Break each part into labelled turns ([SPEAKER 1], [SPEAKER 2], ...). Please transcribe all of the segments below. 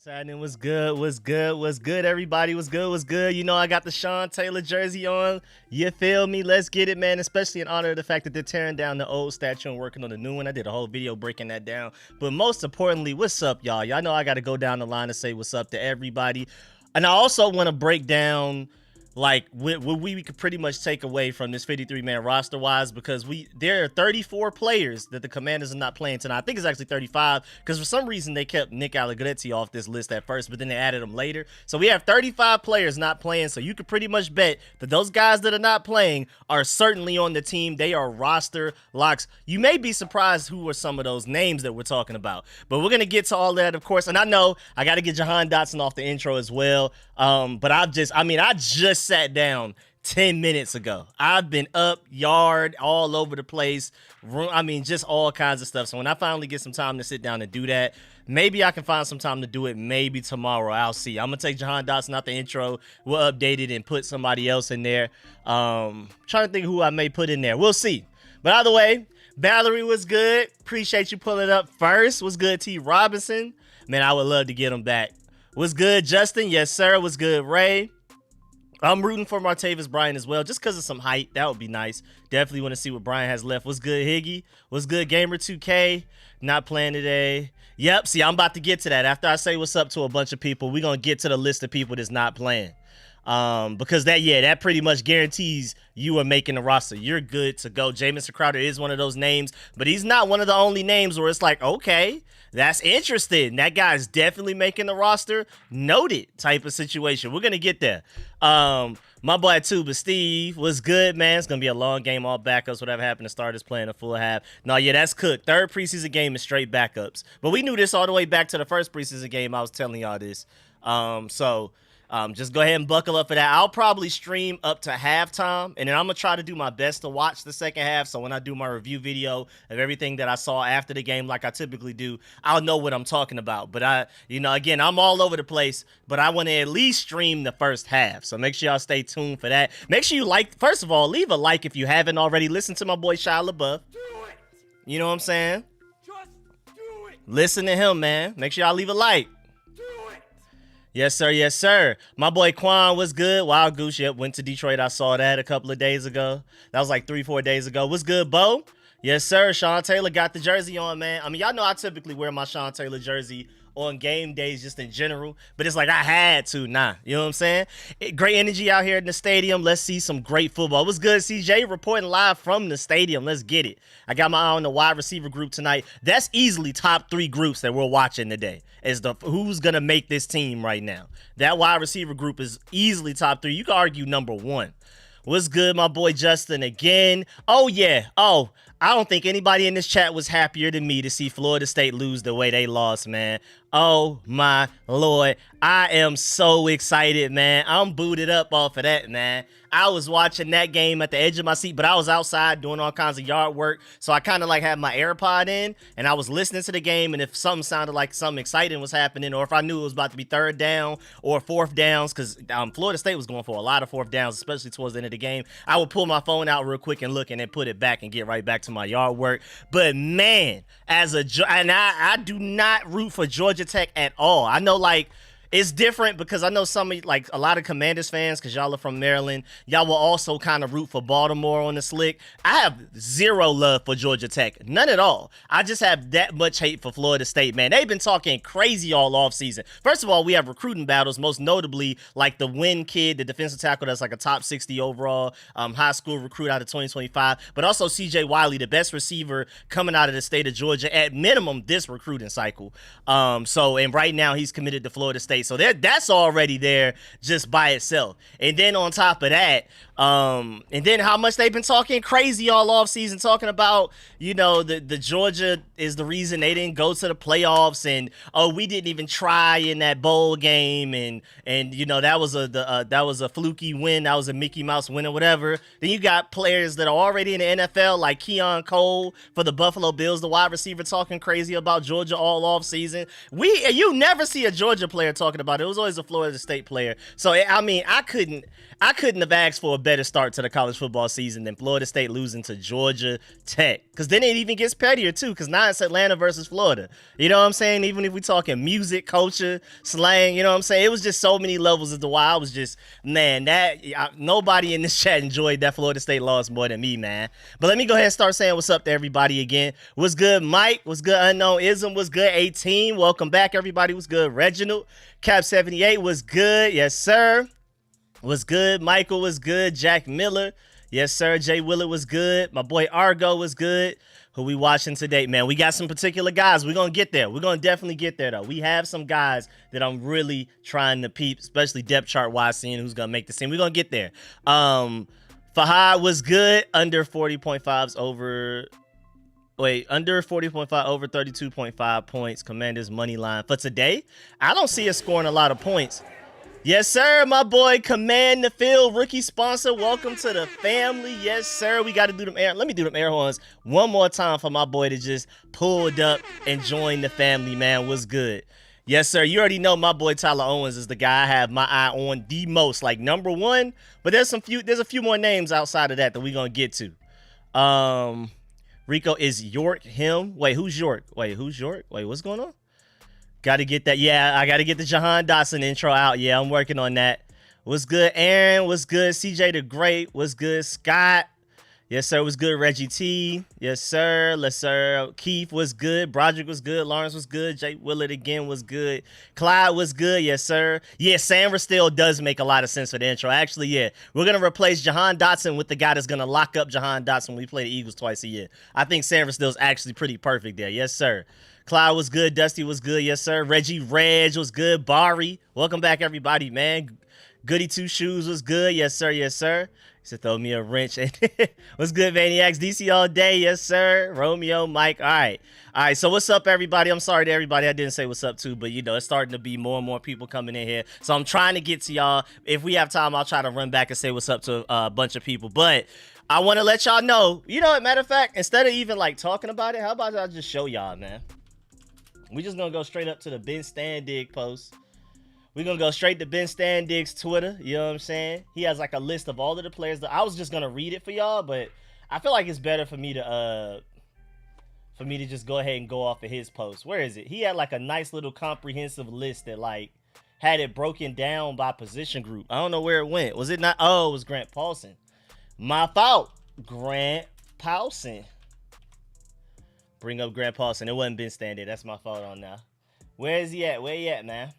[SPEAKER 1] Happening? What's good? What's good? What's good, everybody? What's good? What's good? You know, I got the Sean Taylor jersey on. You feel me? Let's get it, man. Especially in honor of the fact that they're tearing down the old statue and working on the new one. I did a whole video breaking that down. But most importantly, what's up, y'all? Y'all know I got to go down the line and say what's up to everybody. And I also want to break down like what we could pretty much take away from this 53-man roster wise, because there are 34 players that the Commanders are not playing tonight. I think it's actually 35 because for some reason they kept Nick Allegretti off this list at first, but then they added him later. So we have 35 players not playing. So you could pretty much bet that those guys that are not playing are certainly on the team. They are roster locks. You may be surprised who are some of those names that we're talking about, but we're gonna get to all that, of course. And I know I got to get Jahan Dotson off the intro as well. But I just sat down 10 minutes ago. I've been up, yard, all over the place. Just all kinds of stuff. So when I finally get some time to sit down and do that, maybe I can find some time to do it. Maybe tomorrow. I'll see. I'm going to take Jahan Dotson out the intro. We'll update it and put somebody else in there. Trying to think who I may put in there. We'll see. But either way, Valerie was good. Appreciate you pulling up first. Was good, T. Robinson. Man, I would love to get him back. What's good, Justin? Yes, sir. What's good, Ray? I'm rooting for Martavis Bryant as well, just because of some height. That would be nice. Definitely want to see what Bryant has left. What's good, Higgy? What's good, Gamer2K? Not playing today. Yep, see, I'm about to get to that. After I say what's up to a bunch of people, we're going to get to the list of people that's not playing. Because that pretty much guarantees you are making the roster. You're good to go. Jamison Crowder is one of those names, but he's not one of the only names where it's like, okay, that's interesting. That guy's definitely making the roster. Noted type of situation. We're going to get there. My boy Tuba Steve was good, man. It's going to be a long game, all backups. Whatever happened to starters playing a full half. No, yeah, that's cooked. Third preseason game is straight backups. But we knew this all the way back to the first preseason game. I was telling y'all this. Just go ahead and buckle up for that. I'll probably stream up to halftime, and then I'm going to try to do my best to watch the second half. So when I do my review video of everything that I saw after the game, like I typically do, I'll know what I'm talking about. But again, I'm all over the place, but I want to at least stream the first half. So make sure y'all stay tuned for that. Make sure you first of all, leave a like if you haven't already. Listen to my boy Shia LaBeouf.
[SPEAKER 2] Do it!
[SPEAKER 1] You know what I'm saying?
[SPEAKER 2] Just do it!
[SPEAKER 1] Listen to him, man. Make sure y'all leave a like. Yes, sir. Yes, sir. My boy Quan was good. Wild Goose, yep, went to Detroit. I saw that a couple of days ago. That was like 3-4 days ago. What's good, Bo? Yes, sir. Sean Taylor got the jersey on, man. I mean, y'all know I typically wear my Sean Taylor jersey on game days just in general, but it's like I had to. You know what I'm saying? Great energy out here in the stadium. Let's see some great football. What's good, CJ? Reporting live from the stadium. Let's get it. I got my eye on the wide receiver group tonight. That's easily top 3 groups that we're watching today. Is who's gonna make this team right now. That wide receiver group is easily top 3. You could argue number 1. What's good, my boy Justin again? Oh, yeah. Oh, I don't think anybody in this chat was happier than me to see Florida State lose the way they lost, man. Oh, my Lord. I am so excited, man. I'm booted up off of that, man. I was watching that game at the edge of my seat, but I was outside doing all kinds of yard work. So I kind of like had my AirPod in, and I was listening to the game. And if something sounded like something exciting was happening, or if I knew it was about to be 3rd down or 4th downs, because Florida State was going for a lot of 4th downs, especially towards the end of the game, I would pull my phone out real quick and look, and then put it back and get right back to my yard work. But man, I do not root for Georgia Tech at all. I know, like, it's different because I know a lot of Commanders fans, because y'all are from Maryland, y'all will also kind of root for Baltimore on the slick. I have zero love for Georgia Tech. None at all. I just have that much hate for Florida State, man. They've been talking crazy all offseason. First of all, we have recruiting battles, most notably like the Wynn kid, the defensive tackle that's like a top 60 overall high school recruit out of 2025, but also CJ Wiley, the best receiver coming out of the state of Georgia, at minimum this recruiting cycle. And right now he's committed to Florida State. So that's already there just by itself. And then on top of that, and then how much they've been talking crazy all off season, talking about, the Georgia is the reason they didn't go to the playoffs, and we didn't even try in that bowl game, and that was a fluky win, that was a Mickey Mouse win or whatever. Then you got players that are already in the NFL, like Keon Cole for the Buffalo Bills, the wide receiver, talking crazy about Georgia all off season. You never see a Georgia player talking about it. It was always a Florida State player. So I couldn't have asked for a better start to the college football season than Florida State losing to Georgia Tech. Because then it even gets pettier, too, because now it's Atlanta versus Florida. You know what I'm saying? Even if we're talking music, culture, slang, you know what I'm saying? It was just so many levels of the why I was just, man, nobody in this chat enjoyed that Florida State loss more than me, man. But let me go ahead and start saying what's up to everybody again. What's good, Mike? What's good, Unknown Ism? What's good, 18? Welcome back, everybody. What's good, Reginald? Cap 78 was good. Yes, sir. Was good. Michael was good. Jack Miller. Yes, sir. Jay Willett was good. My boy Argo was good. Who we watching today, man? We got some particular guys. We're going to get there. We're going to definitely get there, though. We have some guys that I'm really trying to peep, especially depth chart-wise, seeing who's going to make the team. We're going to get there. Fahad was good. Under 40.5s over... Wait, under 40.5, over 32.5 points. Commanders money line. For today, I don't see us scoring a lot of points. Yes, sir, my boy, Command the Field, rookie sponsor. Welcome to the family. Yes, sir. We got to do them air. Let me do them air horns one more time for my boy to just pulled up and join the family, man. What's good? Yes, sir. You already know my boy Tyler Owens is the guy I have my eye on the most, like number one. But there's a few more names outside of that we're gonna get to. Rico, is York him? Wait, who's York? Wait, what's going on? Got to get that. Yeah, I got to get the Jahan Dotson intro out. Yeah, I'm working on that. What's good, Aaron? What's good, CJ the Great? What's good, Scott? Yes, sir. What's good, Reggie T? Yes, sir. Let's, sir. Keith was good. Broderick was good. Lawrence was good. Jake Willett again was good. Clyde was good. Yes, sir. Yeah, Samra still does make a lot of sense for the intro. Actually, yeah. We're going to replace Jahan Dotson with the guy that's going to lock up Jahan Dotson when we play the Eagles twice a year. I think Samra still is actually pretty perfect there. Yes, sir. Clyde was good. Dusty was good. Yes, sir. Reggie Reg was good. Bari. Welcome back, everybody, man. Goody Two Shoes was good. Yes, sir. Yes, sir. He said, throw me a wrench. What's good, Maniacs? DC all day. Yes, sir. Romeo, Mike. All right. All right. So what's up, everybody? I'm sorry to everybody I didn't say what's up to, but, you know, it's starting to be more and more people coming in here. So I'm trying to get to y'all. If we have time, I'll try to run back and say what's up to a bunch of people. But I want to let y'all know, you know, matter of fact, instead of even, like, talking about it, how about I just show y'all, man? We just going to go straight up to the Ben Standig post. We're going to go straight to Ben Standig's Twitter. You know what I'm saying? He has like a list of all of the players. I was just going to read it for y'all, but I feel like it's better for me to just go ahead and go off of his post. Where is it? He had like a nice little comprehensive list that like had it broken down by position group. I don't know where it went. Was it not? Oh, it was Grant Paulson. My fault. Grant Paulson. Bring up Grant Paulson. It wasn't Ben Standig. That's my fault on now. Where is he at? Where he at, man?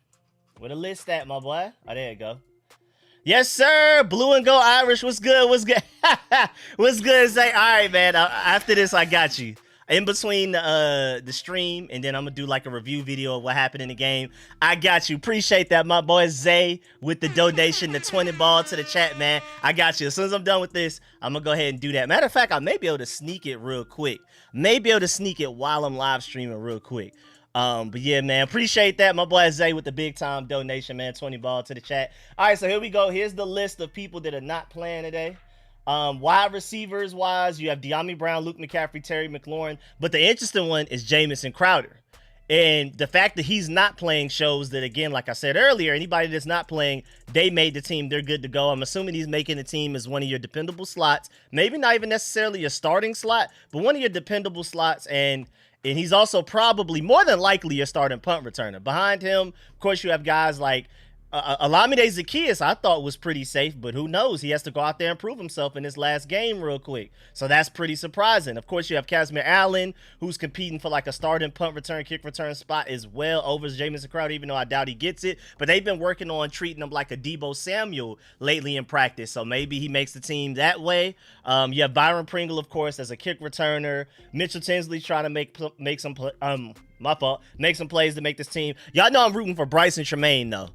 [SPEAKER 1] Where the list at, my boy? Oh, there you go. Yes, sir. Blue and Gold Irish. What's good? What's good? What's good? Say, all right, man. After this, I got you. In between the stream, and then I'm going to do like a review video of what happened in the game. I got you. Appreciate that, my boy Zay, with the donation, the 20 ball to the chat, man. I got you. As soon as I'm done with this, I'm going to go ahead and do that. Matter of fact, I may be able to sneak it real quick. Maybe able to sneak it while I'm live streaming real quick. But yeah, man, appreciate that. My boy Zay with the big time donation, man. 20 ball to the chat. All right, so here we go. Here's the list of people that are not playing today. Wide receivers wise, you have De'Ami Brown, Luke McCaffrey, Terry McLaurin. But the interesting one is Jamison Crowder. And the fact that he's not playing shows that, again, like I said earlier, anybody that's not playing, they made the team. They're good to go. I'm assuming he's making the team as one of your dependable slots. Maybe not even necessarily a starting slot, but one of your dependable slots. And he's also probably, more than likely, your starting punt returner. Behind him, of course, you have guys like Olamide Zaccheaus, I thought was pretty safe, but who knows? He has to go out there and prove himself in his last game real quick. So that's pretty surprising. Of course, you have Casimir Allen, who's competing for like a starting punt return, kick return spot as well over Jamison Crowder, even though I doubt he gets it. But they've been working on treating him like a Deebo Samuel lately in practice. So maybe he makes the team that way. You have Byron Pringle, of course, as a kick returner. Mitchell Tinsley trying to make some plays to make this team. Y'all know I'm rooting for Bryson Tremaine, though.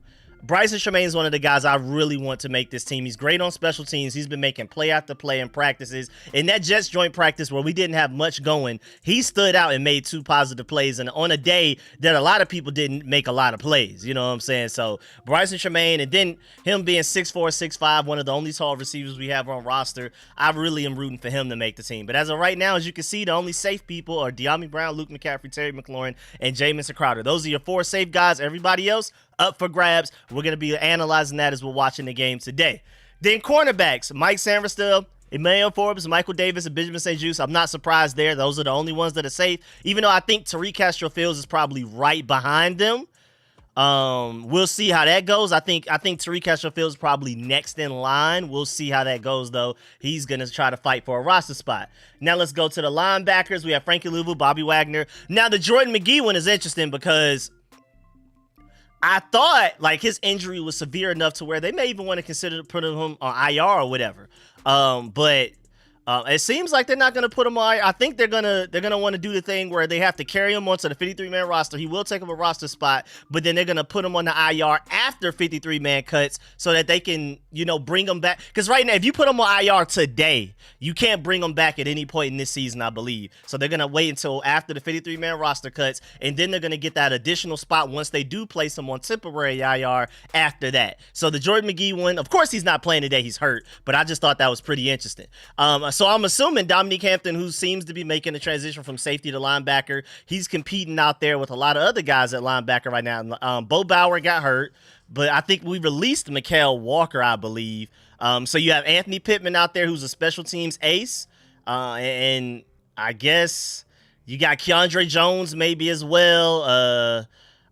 [SPEAKER 1] Bryson Tremaine is one of the guys I really want to make this team. He's great on special teams. He's been making play after play in practices. In that Jets joint practice where we didn't have much going, he stood out and made 2 positive plays, and on a day that a lot of people didn't make a lot of plays. You know what I'm saying? So Bryson Tremaine, and then him being 6'4", 6'5", one of the only tall receivers we have on roster, I really am rooting for him to make the team. But as of right now, as you can see, the only safe people are De'Ami Brown, Luke McCaffrey, Terry McLaurin, and Jamison Crowder. Those are your 4 safe guys. Everybody else up for grabs. We're going to be analyzing that as we're watching the game today. Then cornerbacks, Mike Sanderstill, Emmanuel Forbes, Michael Davis, and Benjamin St-Juste. I'm not surprised there. Those are the only ones that are safe, even though I think Tariq Castro-Fields is probably right behind them. We'll see how that goes. I think Tariq Castro-Fields is probably next in line. We'll see how that goes, though. He's going to try to fight for a roster spot. Now let's go to the linebackers. We have Frankie Louvu, Bobby Wagner. Now the Jordan McGee one is interesting because I thought like his injury was severe enough to where they may even want to consider putting him on IR or whatever. But it seems like they're not going to put him on. I think they're gonna want to do the thing where they have to carry him onto the 53-man roster. He will take up a roster spot, but then they're going to put him on the IR after 53-man cuts so that they can, bring him back. Because right now, if you put him on IR today, you can't bring him back at any point in this season, I believe. So they're going to wait until after the 53-man roster cuts, and then they're going to get that additional spot once they do place him on temporary IR after that. So the Jordan McGee one, of course, he's not playing today. He's hurt, but I just thought that was pretty interesting. So I'm assuming Dominique Hampton, who seems to be making a transition from safety to linebacker, he's competing out there with a lot of other guys at linebacker right now. Bo Bauer got hurt, but I think we released Mikael Walker, I believe. So you have Anthony Pittman out there, who's a special teams ace. And I guess you got Keandre Jones maybe as well.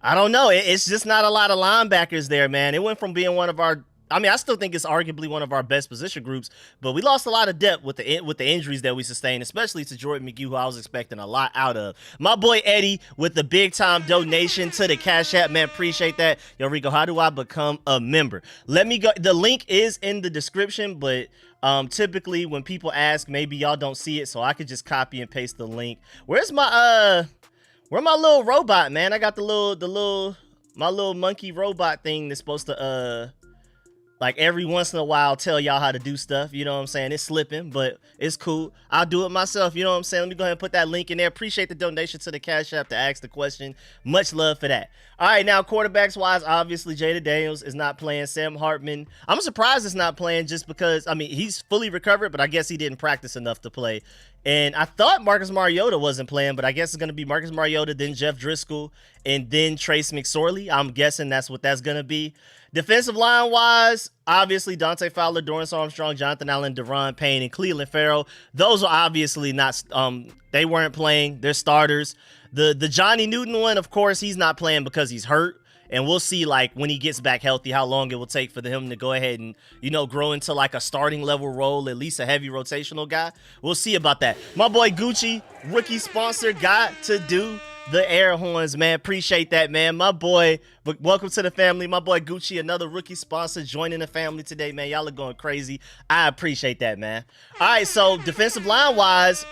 [SPEAKER 1] I don't know. It's just not a lot of linebackers there, man. It went from being one of our, I still think it's arguably one of our best position groups, but we lost a lot of depth with the injuries that we sustained, especially to Jordan McGee, who I was expecting a lot out of. My boy Eddie with the big-time donation to the Cash App, man. Appreciate that. Yo, Rico, how do I become a member? Let me go. The link is in the description, but typically when people ask, maybe y'all don't see it, so I could just copy and paste the link. Where's my little robot, man? I got my little monkey robot thing that's supposed to like every once in a while tell y'all how to do stuff. You know what I'm saying? It's slipping, but it's cool. I'll do it myself. You know what I'm saying? Let me go ahead and put that link in there. Appreciate the donation to the Cash App to ask the question. Much love for that. All right, now quarterbacks wise, obviously Jada Daniels is not playing. Sam Hartman, I'm surprised it's not playing just because, he's fully recovered, but I guess he didn't practice enough to play. And I thought Marcus Mariota wasn't playing, but I guess it's going to be Marcus Mariota, then Jeff Driscoll, and then Trace McSorley. I'm guessing that's what that's going to be. Defensive line-wise, obviously Dante Fowler, Dorrance Armstrong, Jonathan Allen, Deron Payne, and Cleveland Farrell. Those are obviously not they weren't playing. They're starters. The Johnny Newton one, of course, he's not playing because he's hurt. And we'll see, like, when he gets back healthy, how long it will take for him to go ahead and, grow into, like, a starting level role, at least a heavy rotational guy. We'll see about that. My boy Gucci, rookie sponsor, got to do the air horns, man. Appreciate that, man. My boy, welcome to the family. My boy Gucci, another rookie sponsor, joining the family today, man. Y'all are going crazy. I appreciate that, man. All right, so defensive line-wise,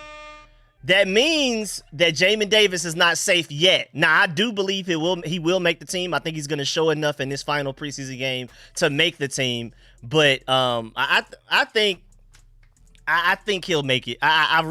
[SPEAKER 1] that means that Jamin Davis is not safe yet. Now, I do believe he will make the team. I think he's going to show enough in this final preseason game to make the team. But I think he'll make it. I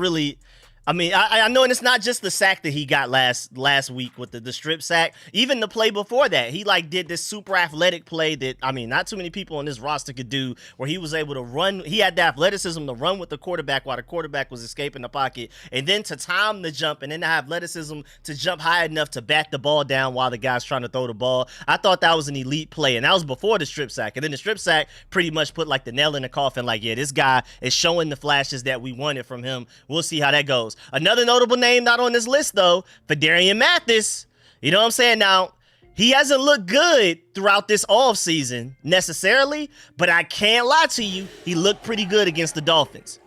[SPEAKER 1] know, and it's not just the sack that he got last week with the strip sack. Even the play before that, he did this super athletic play that, not too many people on this roster could do, where he was able to run. He had the athleticism to run with the quarterback while the quarterback was escaping the pocket, and then to time the jump, and then to have athleticism to jump high enough to bat the ball down while the guy's trying to throw the ball. I thought that was an elite play, and that was before the strip sack. And then the strip sack pretty much put the nail in the coffin, yeah, this guy is showing the flashes that we wanted from him. We'll see how that goes. Another notable name not on this list, though, Phidarian Mathis. You know what I'm saying? Now, he hasn't looked good throughout this offseason necessarily, but I can't lie to you, he looked pretty good against the Dolphins.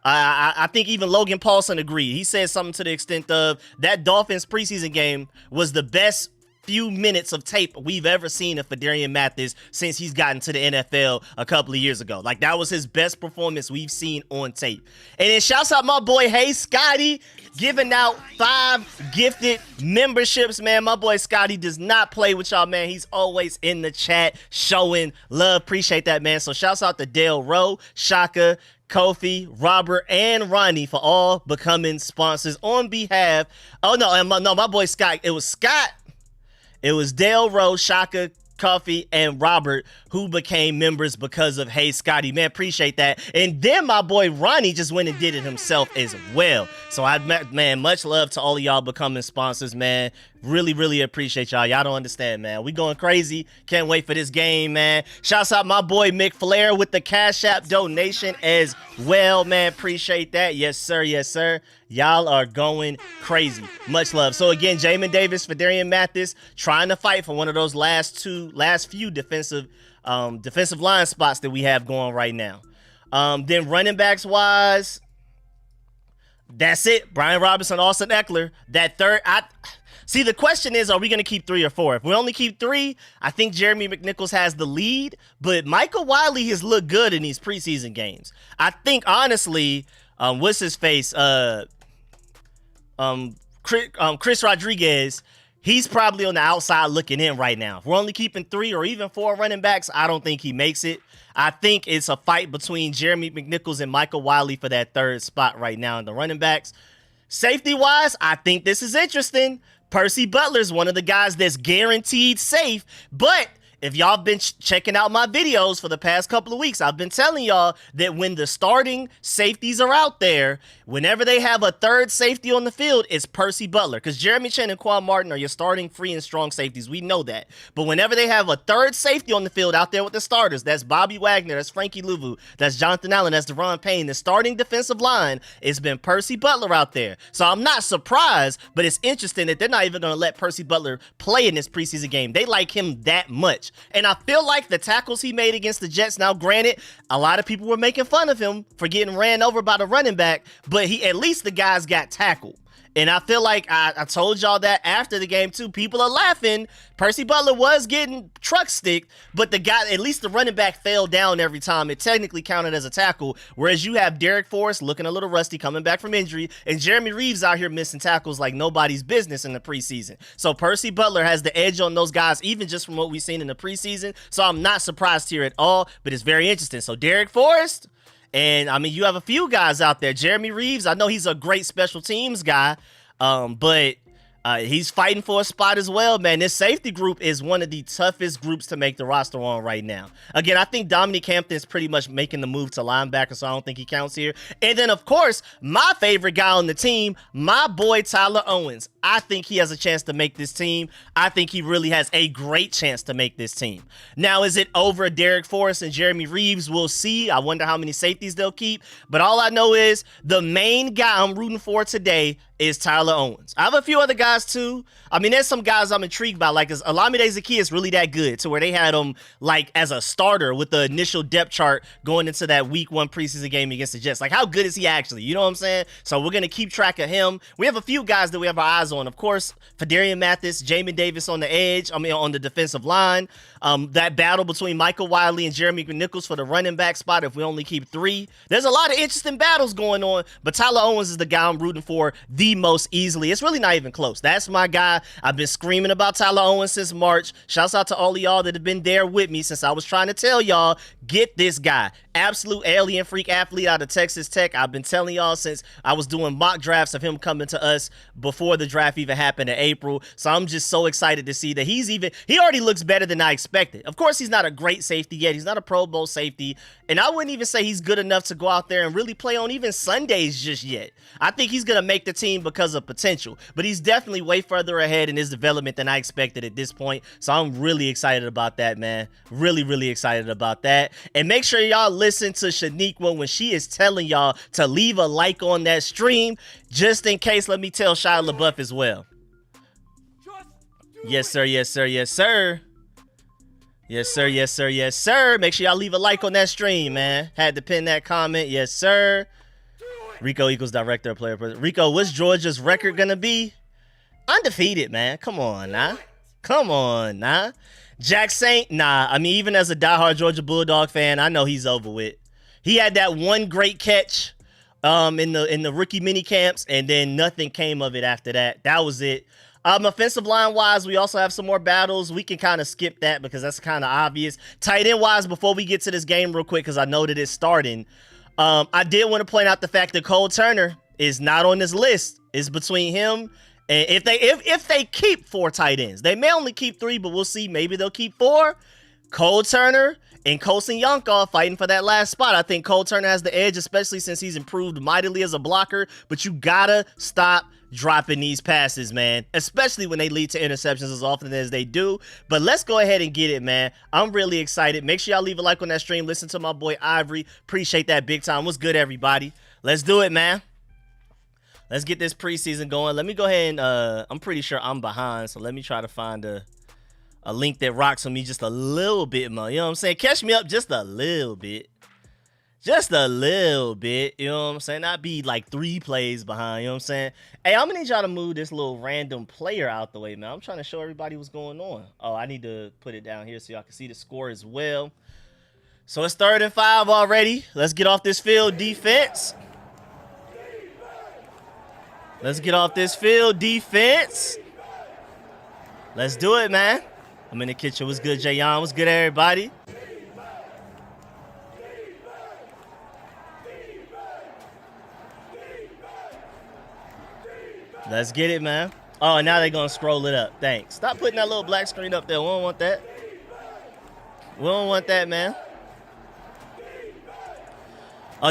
[SPEAKER 1] I think even Logan Paulson agreed. He said something to the extent of that Dolphins preseason game was the best few minutes of tape we've ever seen of Phidarian Mathis since he's gotten to the NFL a couple of years ago. That was his best performance we've seen on tape. And then shouts out my boy, Hey Scotty, giving out 5 gifted memberships, man. My boy Scotty does not play with y'all, man. He's always in the chat showing love. Appreciate that, man. So shouts out to Dale Rowe, Shaka, Kofi, Robert, and Ronnie for all becoming sponsors on behalf. Oh, no, my boy Scott. It was Scott. It was Dale Rowe, Shaka, Coffee, and Robert, who became members because of Hey Scotty. Man, appreciate that. And then my boy Ronnie just went and did it himself as well. So man, much love to all of y'all becoming sponsors, man. Really, really appreciate y'all. Y'all don't understand, man. We going crazy. Can't wait for this game, man. Shouts out my boy Mick Flair with the Cash App donation as well, man. Appreciate that. Yes, sir. Yes, sir. Y'all are going crazy. Much love. So again, Jamin Davis, Fadarian Mathis trying to fight for one of those last few defensive line spots that we have going right now. Then running backs wise, that's it. Brian Robinson, Austin Eckler. That third, see, the question is, are we going to keep 3 or 4? If we only keep 3, I think Jeremy McNichols has the lead, but Michael Wiley has looked good in these preseason games. I think, honestly, what's his face? Chris Rodriguez, he's probably on the outside looking in right now. If we're only keeping 3 or even 4 running backs, I don't think he makes it. I think it's a fight between Jeremy McNichols and Michael Wiley for that third spot right now in the running backs. Safety-wise, I think this is interesting. Percy Butler's one of the guys that's guaranteed safe, but if y'all been checking out my videos for the past couple of weeks, I've been telling y'all that when the starting safeties are out there, whenever they have a third safety on the field, it's Percy Butler. Because Jeremy Chin and Quan Martin are your starting free and strong safeties. We know that. But whenever they have a third safety on the field out there with the starters, that's Bobby Wagner, that's Frankie Louvu, that's Jonathan Allen, that's Deron Payne. The starting defensive line, it's been Percy Butler out there. So I'm not surprised, but it's interesting that they're not even going to let Percy Butler play in this preseason game. They like him that much. And I feel like the tackles he made against the Jets, now granted, a lot of people were making fun of him for getting ran over by the running back, but at least the guys got tackled. And I feel like I told y'all that after the game too. People are laughing. Percy Butler was getting truck sticked, but at least the running back fell down every time. It technically counted as a tackle, whereas you have Derek Forrest looking a little rusty coming back from injury, and Jeremy Reeves out here missing tackles like nobody's business in the preseason. So Percy Butler has the edge on those guys, even just from what we've seen in the preseason. So I'm not surprised here at all, but it's very interesting. So Derek Forrest, and I mean, you have a few guys out there. Jeremy Reeves, I know he's a great special teams guy, but he's fighting for a spot as well, man. This safety group is one of the toughest groups to make the roster on right now. Again, I think Dominique Hampton is pretty much making the move to linebacker, so I don't think he counts here. And then, of course, my favorite guy on the team, my boy Tyler Owens. I think he has a chance to make this team. I think he really has a great chance to make this team. Now, is it over Derek Forrest and Jeremy Reeves? We'll see. I wonder how many safeties they'll keep. But all I know is the main guy I'm rooting for today is Tyler Owens. I have a few other guys too. I mean, there's some guys I'm intrigued by, like Olamide Zaccheaus really that good to where they had him like as a starter with the initial depth chart going into that week 1 preseason game against the Jets. Like, how good is he actually? You know what I'm saying? So we're going to keep track of him. We have a few guys that we have our eyes on. Of course, Fadarian Mathis, Jamin Davis on the edge. I mean, on the defensive line. That battle between Michael Wiley and Jeremy McNichols for the running back spot if we only keep 3. There's a lot of interesting battles going on, but Tyler Owens is the guy I'm rooting for the most easily. It's really not even close. That's my guy. I've been screaming about Tyler Owens since March. Shouts out to all of y'all that have been there with me since I was trying to tell y'all, get this guy. Absolute alien freak athlete out of Texas Tech. I've been telling y'all since I was doing mock drafts of him coming to us before the draft even happened in April. So I'm just so excited to see that he already looks better than I expected. Of course, he's not a great safety yet. He's not a Pro Bowl safety. And I wouldn't even say he's good enough to go out there and really play on even Sundays just yet. I think he's going to make the team because of potential, but he's definitely way further ahead in his development than I expected at this point. So I'm really excited about that, man. Really, really excited about that. And make sure y'all listen to Shaniqua when she is telling y'all to leave a like on that stream. Just in case, let me tell Shia LaBeouf as well. Yes, sir. Yes, sir. Yes, sir. Yes, sir. Yes, sir. Yes, sir. Make sure y'all leave a like on that stream, man. Had to pin that comment. Yes, sir. Rico equals director of player. Rico, what's Georgia's record gonna be? Undefeated, man. Come on, nah. Come on, nah. Jack Saint, nah. I mean, even as a diehard Georgia Bulldog fan, I know he's over with. He had that one great catch in the rookie mini camps, and then nothing came of it after that. That was it. Offensive line wise, we also have some more battles. We can kind of skip that because that's kind of obvious. Tight end wise, before we get to this game real quick, because I know that it's starting. I did want to point out the fact that Cole Turner is not on this list. It's between him And if they keep 4 tight ends, they may only keep 3, but we'll see. Maybe they'll keep 4. Cole Turner and Colson Yonkov fighting for that last spot. I think Cole Turner has the edge, especially since he's improved mightily as a blocker. But you gotta stop dropping these passes, man, especially when they lead to interceptions as often as they do. But let's go ahead and get it, man. I'm really excited. Make sure y'all leave a like on that stream. Listen to my boy Ivory. Appreciate that big time. What's good, everybody? Let's do it, man. Let's get this preseason going. Let me go ahead and I'm pretty sure I'm behind, so let me try to find a link that rocks with me just a little bit more. You know what I'm saying? Catch me up just a little bit. Just a little bit. You know what I'm saying? Not be like 3 plays behind. You know what I'm saying? Hey, I'm gonna need y'all to move this little random player out the way, man. I'm trying to show everybody what's going on. Oh, I need to put it down here so y'all can see the score as well. So it's 3rd and 5 already. Let's get off this field, defense. Let's get off this field, defense. Let's do it, man. I'm in the kitchen. What's good, Jayon? What's good, everybody? Let's get it, man. Oh, and now they're going to scroll it up. Thanks. Stop putting that little black screen up there. We don't want that. We don't want that, man.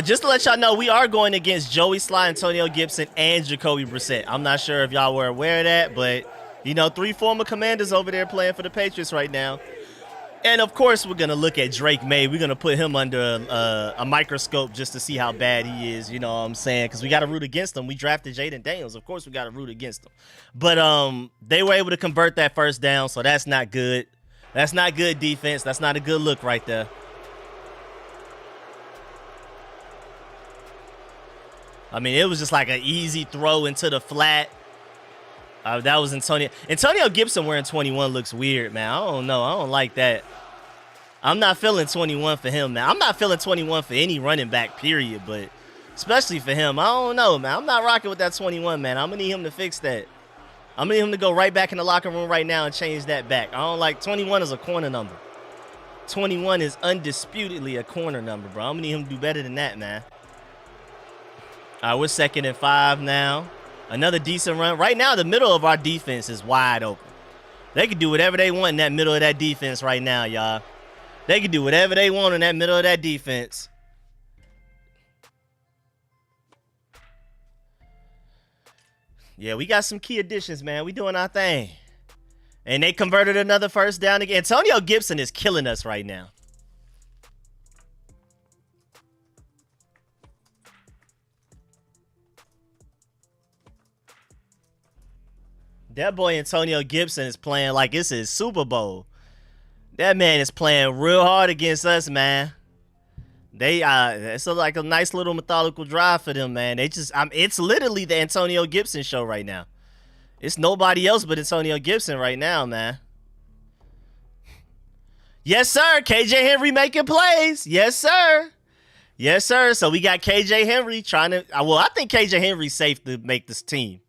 [SPEAKER 1] Just to let y'all know, we are going against Joey Sly, Antonio Gibson, and Jacoby Brissett. I'm not sure if y'all were aware of that, but, you know, 3 former Commanders over there playing for the Patriots right now. And, of course, we're going to look at Drake May. We're going to put him under a microscope just to see how bad he is, you know what I'm saying? Because we got to root against him. We drafted Jaden Daniels. Of course, we got to root against him. But they were able to convert that first down, so that's not good. That's not good defense. That's not a good look right there. I mean, it was just like an easy throw into the flat. That was Antonio. Antonio Gibson wearing 21 looks weird, man. I don't know. I don't like that. I'm not feeling 21 for him, man. I'm not feeling 21 for any running back, period. But especially for him, I don't know, man. I'm not rocking with that 21, man. I'm going to need him to fix that. I'm going to need him to go right back in the locker room right now and change that back. I don't like 21 as a corner number. 21 is undisputedly a corner number, bro. I'm going to need him to do better than that, man. All right, we're 2nd and 5 now. Another decent run. Right now, the middle of our defense is wide open. They can do whatever they want in that middle of that defense right now, y'all. They can do whatever they want in that middle of that defense. Yeah, we got some key additions, man. We doing our thing. And they converted another first down again. Antonio Gibson is killing us right now. That boy Antonio Gibson is playing like it's his Super Bowl. That man is playing real hard against us, man. It's like a nice little methodical drive for them, man. It's literally the Antonio Gibson show right now. It's nobody else but Antonio Gibson right now, man. Yes, sir. KJ Henry making plays. Yes, sir. Yes, sir. So we got KJ Henry trying to. Well, I think KJ Henry's safe to make this team.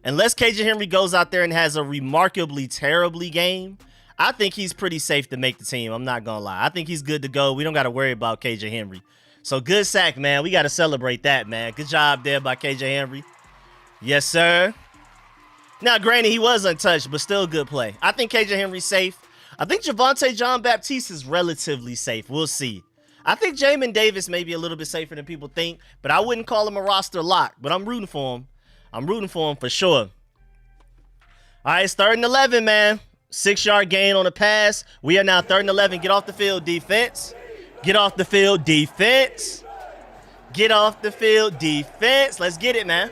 [SPEAKER 1] Unless KJ Henry goes out there and has a remarkably terribly game, I think he's pretty safe to make the team. I'm not going to lie. I think he's good to go. We don't got to worry about KJ Henry. So good sack, man. We got to celebrate that, man. Good job there by KJ Henry. Yes, sir. Now, granted, he was untouched, but still good play. I think KJ Henry's safe. I think Javonte Jean-Baptiste is relatively safe. We'll see. I think Jamin Davis may be a little bit safer than people think, but I wouldn't call him a roster lock, but I'm rooting for him. I'm rooting for him for sure. All right, it's 3rd and 11, man. 6-yard gain on the pass. We are now 3rd and 11. Get off the field, defense. Get off the field, defense. Get off the field, defense. Let's get it, man.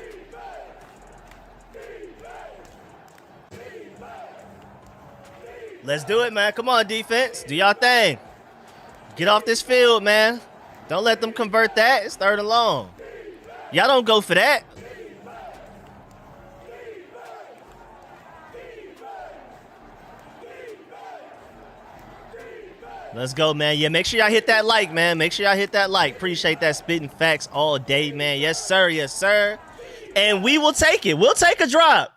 [SPEAKER 1] Let's do it, man. Come on, defense. Do y'all thing. Get off this field, man. Don't let them convert that. It's 3rd and long. Y'all don't go for that. Let's go, man. Yeah, make sure y'all hit that like, man. Make sure y'all hit that like. Appreciate that spitting facts all day, man. Yes, sir. Yes, sir. And we will take it. We'll take a drop.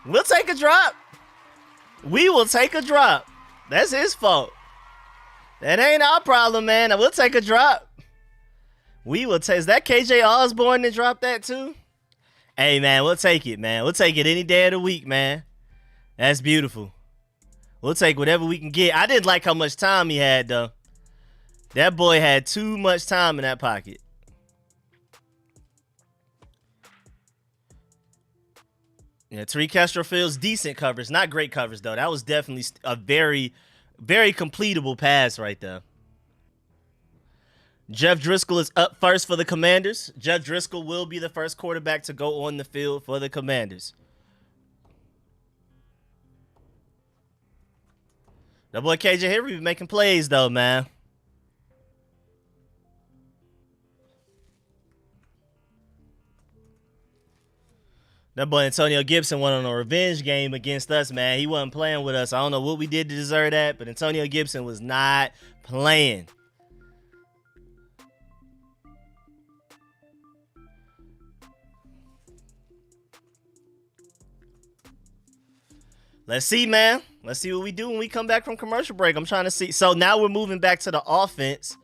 [SPEAKER 1] We'll take a drop. We will take a drop. That's his fault. That ain't our problem, man. We'll take a drop. We will take. Is that KJ Osborne that dropped that too? Hey, man, we'll take it, man. We'll take it any day of the week, man. That's beautiful. We'll take whatever we can get. I didn't like how much time he had, though. That boy had too much time in that pocket. Yeah, Tariq Castro Fields, decent coverage. Not great coverage, though. That was definitely a very, very completable pass right there. Jeff Driscoll is up first for the Commanders. Jeff Driscoll will be the first quarterback to go on the field for the Commanders. That boy KJ Henry be making plays, though, man. That boy Antonio Gibson went on a revenge game against us, man. He wasn't playing with us. I don't know what we did to deserve that, but Antonio Gibson was not playing. Let's see, man. Let's see what we do when we come back from commercial break. I'm trying to see. So now we're moving back to the offense.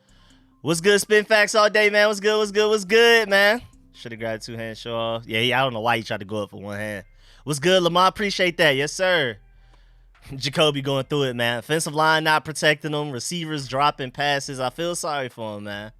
[SPEAKER 1] What's good, Spin Facts all day, man? What's good, what's good, what's good, man? Should have grabbed 2-hand show off. Yeah, I don't know why he tried to go up for one hand. What's good, Lamar? Appreciate that. Yes, sir. Jacoby going through it, man. Offensive line not protecting him. Receivers dropping passes. I feel sorry for him, man.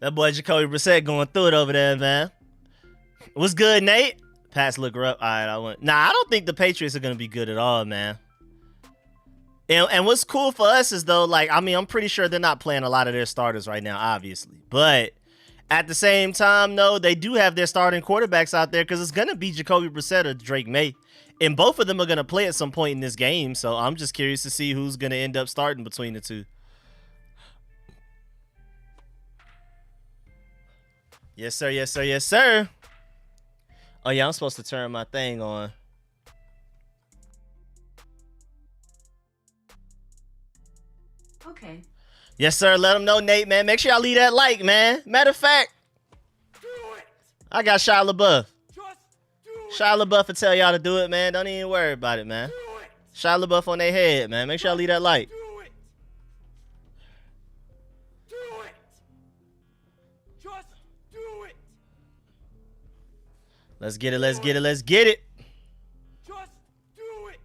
[SPEAKER 1] That boy Jacoby Brissett going through it over there, man. What's good, Nate? Pass looker up. All right, I went. Nah, I don't think the Patriots are going to be good at all, man. And what's cool for us is, though, like, I mean, I'm pretty sure they're not playing a lot of their starters right now, obviously. But at the same time, though, they do have their starting quarterbacks out there because it's going to be Jacoby Brissett or Drake May. And both of them are going to play at some point in this game. So I'm just curious to see who's going to end up starting between the two. Yes, sir. Yes, sir. Yes, sir. Oh, yeah, I'm supposed to turn my thing on.
[SPEAKER 3] Okay.
[SPEAKER 1] Yes, sir. Let them know, Nate, man. Make sure y'all leave that like, man. Matter of fact,
[SPEAKER 2] Do it.
[SPEAKER 1] I got Shia LaBeouf.
[SPEAKER 2] Just do it.
[SPEAKER 1] Shia LaBeouf will tell y'all to do it, man. Don't even worry about it, man.
[SPEAKER 2] Do it.
[SPEAKER 1] Shia LaBeouf on their head, man. Make sure y'all leave that like.
[SPEAKER 2] Do it. Do it. Just do it.
[SPEAKER 1] Let's get it. Let's get it. Let's get it.
[SPEAKER 2] Just do it.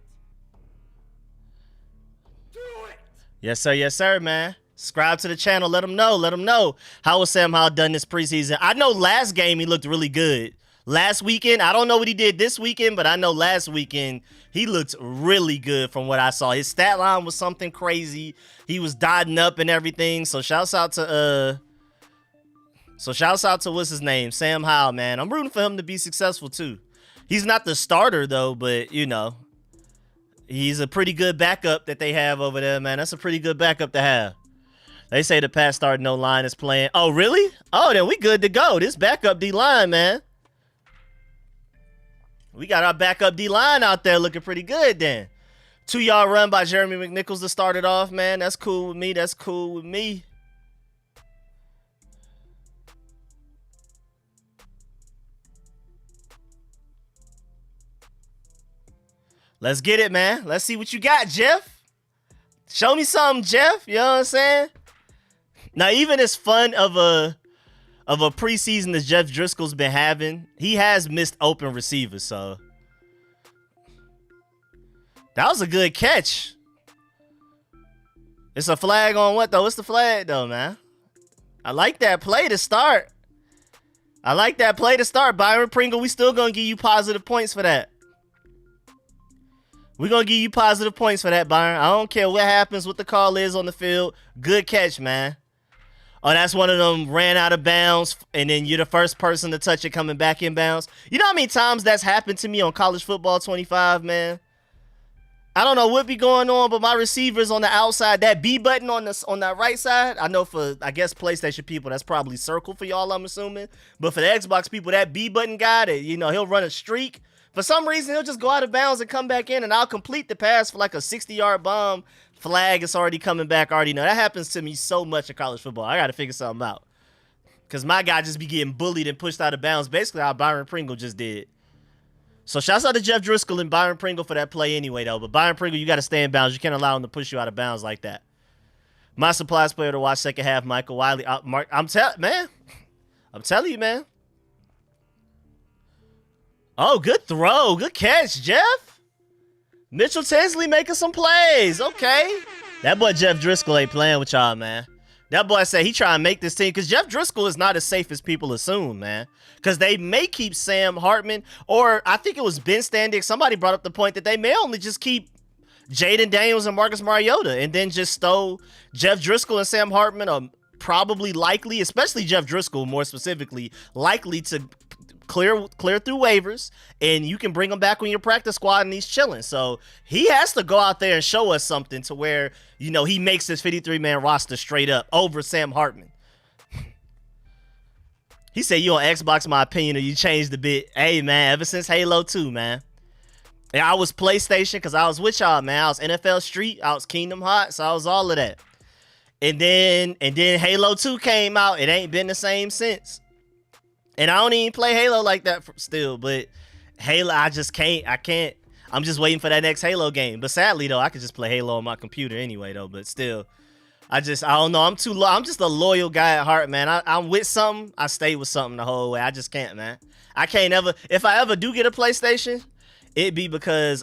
[SPEAKER 2] Do it.
[SPEAKER 1] Yes, sir. Yes, sir, man. Subscribe to the channel. Let them know. Let them know. How was Sam Howell done this preseason? I know last game he looked really good. Last weekend, I don't know what he did this weekend, but I know last weekend he looked really good from what I saw. His stat line was something crazy. He was dotting up and everything. So shouts out to what's his name? Sam Howell, man. I'm rooting for him to be successful too. He's not the starter though, but you know, he's a pretty good backup that they have over there, man. That's a pretty good backup to have. They say the pass starting no line is playing. Oh, really? Oh, then we good to go. This backup D-line, man. We got our backup D-line out there looking pretty good then. 2-yard run by Jeremy McNichols to start it off, man. That's cool with me. That's cool with me. Let's get it, man. Let's see what you got, Jeff. Show me something, Jeff. You know what I'm saying? Now, even as fun of a preseason as Jeff Driscoll's been having, he has missed open receivers, so that was a good catch. It's a flag on what, though? What's the flag, though, man? I like that play to start. I like that play to start. Byron Pringle, we still going to give you positive points for that. We're going to give you positive points for that, Byron. I don't care what happens, what the call is on the field. Good catch, man. Oh, that's one of them ran out of bounds, and then you're the first person to touch it coming back in bounds. You know how many times that's happened to me on College Football 25, man? I don't know what be going on, but my receivers on the outside, that B button on that right side, I know for, I guess, PlayStation people, that's probably circle for y'all, I'm assuming. But for the Xbox people, that B button guy, that, you know, he'll run a streak. For some reason, he'll just go out of bounds and come back in, and I'll complete the pass for like a 60-yard bomb. Flag is already coming back. I already know. That happens to me so much in college football. I got to figure something out. Because my guy just be getting bullied and pushed out of bounds, basically how Byron Pringle just did. So shouts out to Jeff Driscoll and Byron Pringle for that play anyway, though. But Byron Pringle, you got to stay in bounds. You can't allow him to push you out of bounds like that. My supplies player to watch second half, Michael Wiley. I'm telling you, man. Oh, good throw. Good catch, Jeff. Mitchell Tinsley making some plays. Okay. That boy Jeff Driscoll ain't playing with y'all, man. That boy said he trying to make this team because Jeff Driscoll is not as safe as people assume, man. Because they may keep Sam Hartman, or I think it was Ben Standick. Somebody brought up the point that they may only just keep Jaden Daniels and Marcus Mariota and then just stow Jeff Driscoll and Sam Hartman are probably likely, especially Jeff Driscoll more specifically, likely to clear through waivers, and you can bring him back on your practice squad and he's chilling. So he has to go out there and show us something to where, you know, he makes this 53-man roster straight up over Sam Hartman. He said, you on Xbox, my opinion, or you changed a bit. Hey, man, ever since Halo 2, man. And I was PlayStation because I was with y'all, man. I was NFL Street. I was Kingdom Hearts. So I was all of that. And then Halo 2 came out. It ain't been the same since. And I don't even play Halo like that still. But Halo, I can't. I'm just waiting for that next Halo game. But sadly, though, I could just play Halo on my computer anyway, though. But still, I don't know. I'm just a loyal guy at heart, man. I'm with something. I stay with something the whole way. I just can't, man. I can't ever. If I ever do get a PlayStation, it'd be because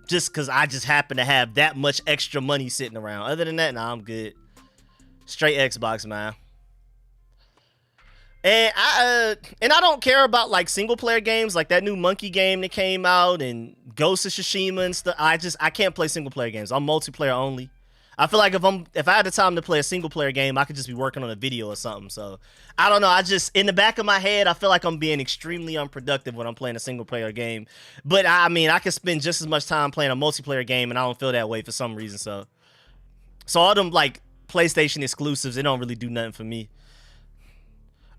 [SPEAKER 1] just because I just happen to have that much extra money sitting around. Other than that, nah, I'm good. Straight Xbox, man. And I don't care about like single player games like that new Monkey game that came out and Ghost of Tsushima and stuff. I can't play single player games. I'm multiplayer only. I feel like if I had the time to play a single player game, I could just be working on a video or something. So I don't know. I just, in the back of my head, I feel like I'm being extremely unproductive when I'm playing a single player game. But I mean, I could spend just as much time playing a multiplayer game and I don't feel that way for some reason. So all them like PlayStation exclusives, they don't really do nothing for me.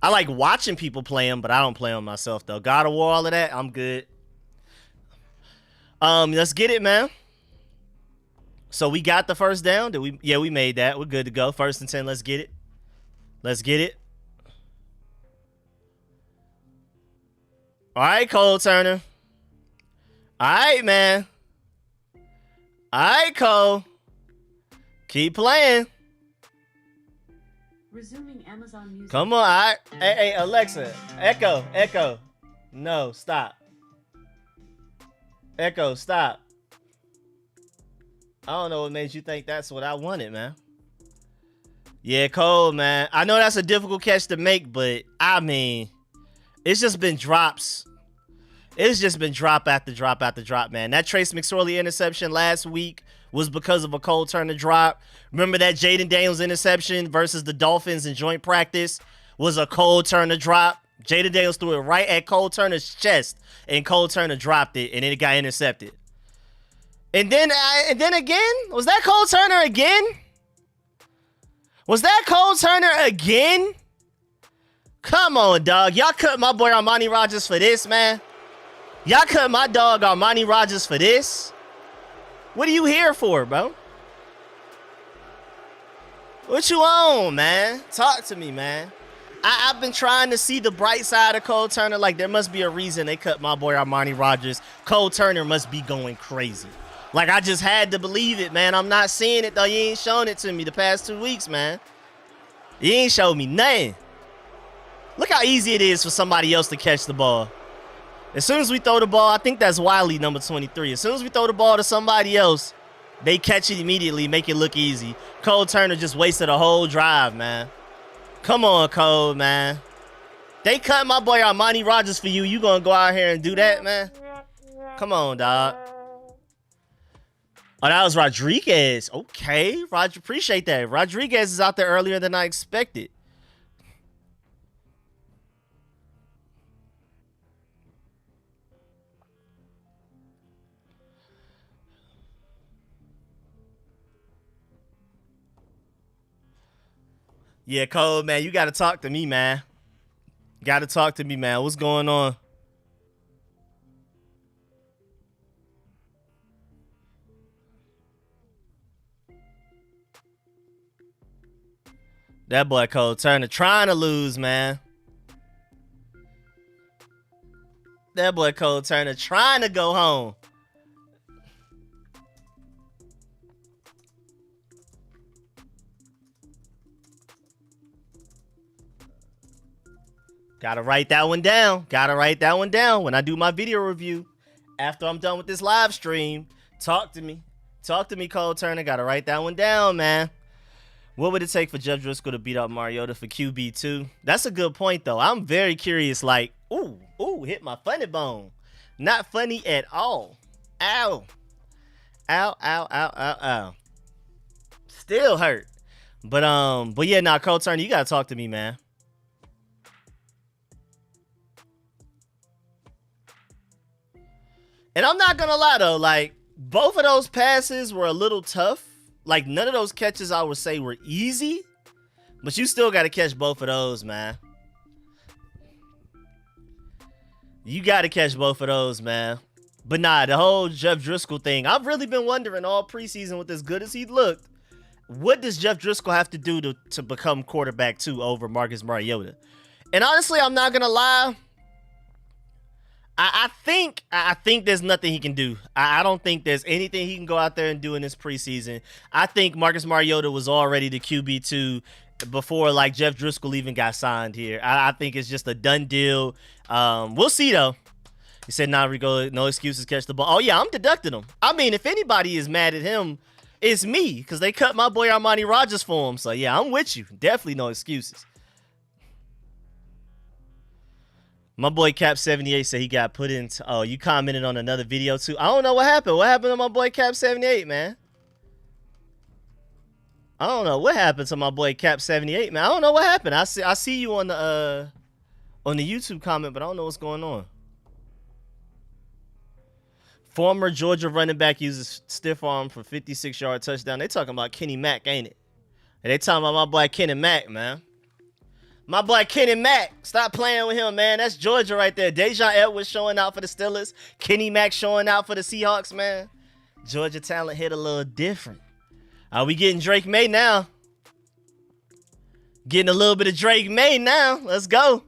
[SPEAKER 1] I like watching people play them, but I don't play them myself though. God of War, all of that, I'm good. Let's get it, man. So we got the first down. Did we? Yeah, we made that. We're good to go. 1st and 10. Let's get it. Let's get it. All right, Cole Turner. All right, man. All right, Cole. Keep playing.
[SPEAKER 3] Resuming Amazon Music.
[SPEAKER 1] Come on. All right. Hey, Alexa. Echo. No, stop. Echo, stop. I don't know what made you think that's what I wanted, man. Yeah, Cole, man. I know that's a difficult catch to make, but I mean, it's just been drops. It's just been drop after drop after drop, man. That Trace McSorley interception last week was because of a Cole Turner drop. Remember that Jaden Daniels interception versus the Dolphins in joint practice was a Cole Turner drop. Jaden Daniels threw it right at Cole Turner's chest, and Cole Turner dropped it, and then it got intercepted. And then again, was that Cole Turner again? Was that Cole Turner again? Come on, dog. Y'all cut my boy Armani Rogers for this, man. Y'all cut my dog Armani Rogers for this. What are you here for, bro? What you on, man? Talk to me, man. I've been trying to see the bright side of Cole Turner. Like, there must be a reason they cut my boy Armani Rogers. Cole Turner must be going crazy. Like, I just had to believe it, man. I'm not seeing it, though. You ain't showing it to me the past 2 weeks, man. You ain't showed me nothing. Look how easy it is for somebody else to catch the ball. As soon as we throw the ball, I think that's Wiley, number 23. As soon as we throw the ball to somebody else, they catch it immediately, make it look easy. Cole Turner just wasted a whole drive, man. Come on, Cole, man. They cut my boy Armani Rogers for you. You gonna go out here and do that, man? Come on, dog. Oh, that was Rodriguez. Okay, Roger, appreciate that. Rodriguez is out there earlier than I expected. Yeah, Cole, man, you got to talk to me, man. Got to talk to me, man. What's going on? That boy Cole Turner trying to lose, man. That boy Cole Turner trying to go home. Gotta write that one down. Gotta write that one down when I do my video review. After I'm done with this live stream, talk to me. Talk to me, Cole Turner. Gotta write that one down, man. What would it take for Jeff Driscoll to beat up Mariota for QB2? That's a good point, though. I'm very curious. Like, ooh, hit my funny bone. Not funny at all. Ow. Ow, ow, ow, ow, ow. Still hurt. But yeah, nah, Cole Turner, you gotta talk to me, man. And I'm not gonna lie though, like, both of those passes were a little tough. Like, none of those catches I would say were easy, but you still gotta catch both of those, man. You gotta catch both of those, man. But nah, the whole Jeff Driscoll thing, I've really been wondering all preseason, with as good as he looked, what does Jeff Driscoll have to do to become quarterback 2 over Marcus Mariota? And honestly, I'm not gonna lie, I think there's nothing he can do. I don't think there's anything he can go out there and do in this preseason. I think Marcus Mariota was already the QB2 before, like, Jeff Driscoll even got signed here. I think it's just a done deal. We'll see, though. He said, nah, Rico, no excuses, catch the ball. Oh, yeah, I'm deducting him. I mean, if anybody is mad at him, it's me, because they cut my boy Armani Rogers for him. So, yeah, I'm with you. Definitely no excuses. My boy Cap78 said he got put into... Oh, you commented on another video, too? I don't know what happened. What happened to my boy Cap78, man? I don't know what happened to my boy Cap78, man. I don't know what happened. I see you on the YouTube comment, but I don't know what's going on. Former Georgia running back uses stiff arm for 56-yard touchdown. They talking about Kenny Mack, ain't it? And they talking about my boy Kenny Mack, man. My boy Kenny Mack. Stop playing with him, man. That's Georgia right there. Dejon Edwards showing out for the Steelers. Kenny Mack showing out for the Seahawks, man. Georgia talent hit a little different. Are we getting Drake May now? Getting a little bit of Drake May now. Let's go.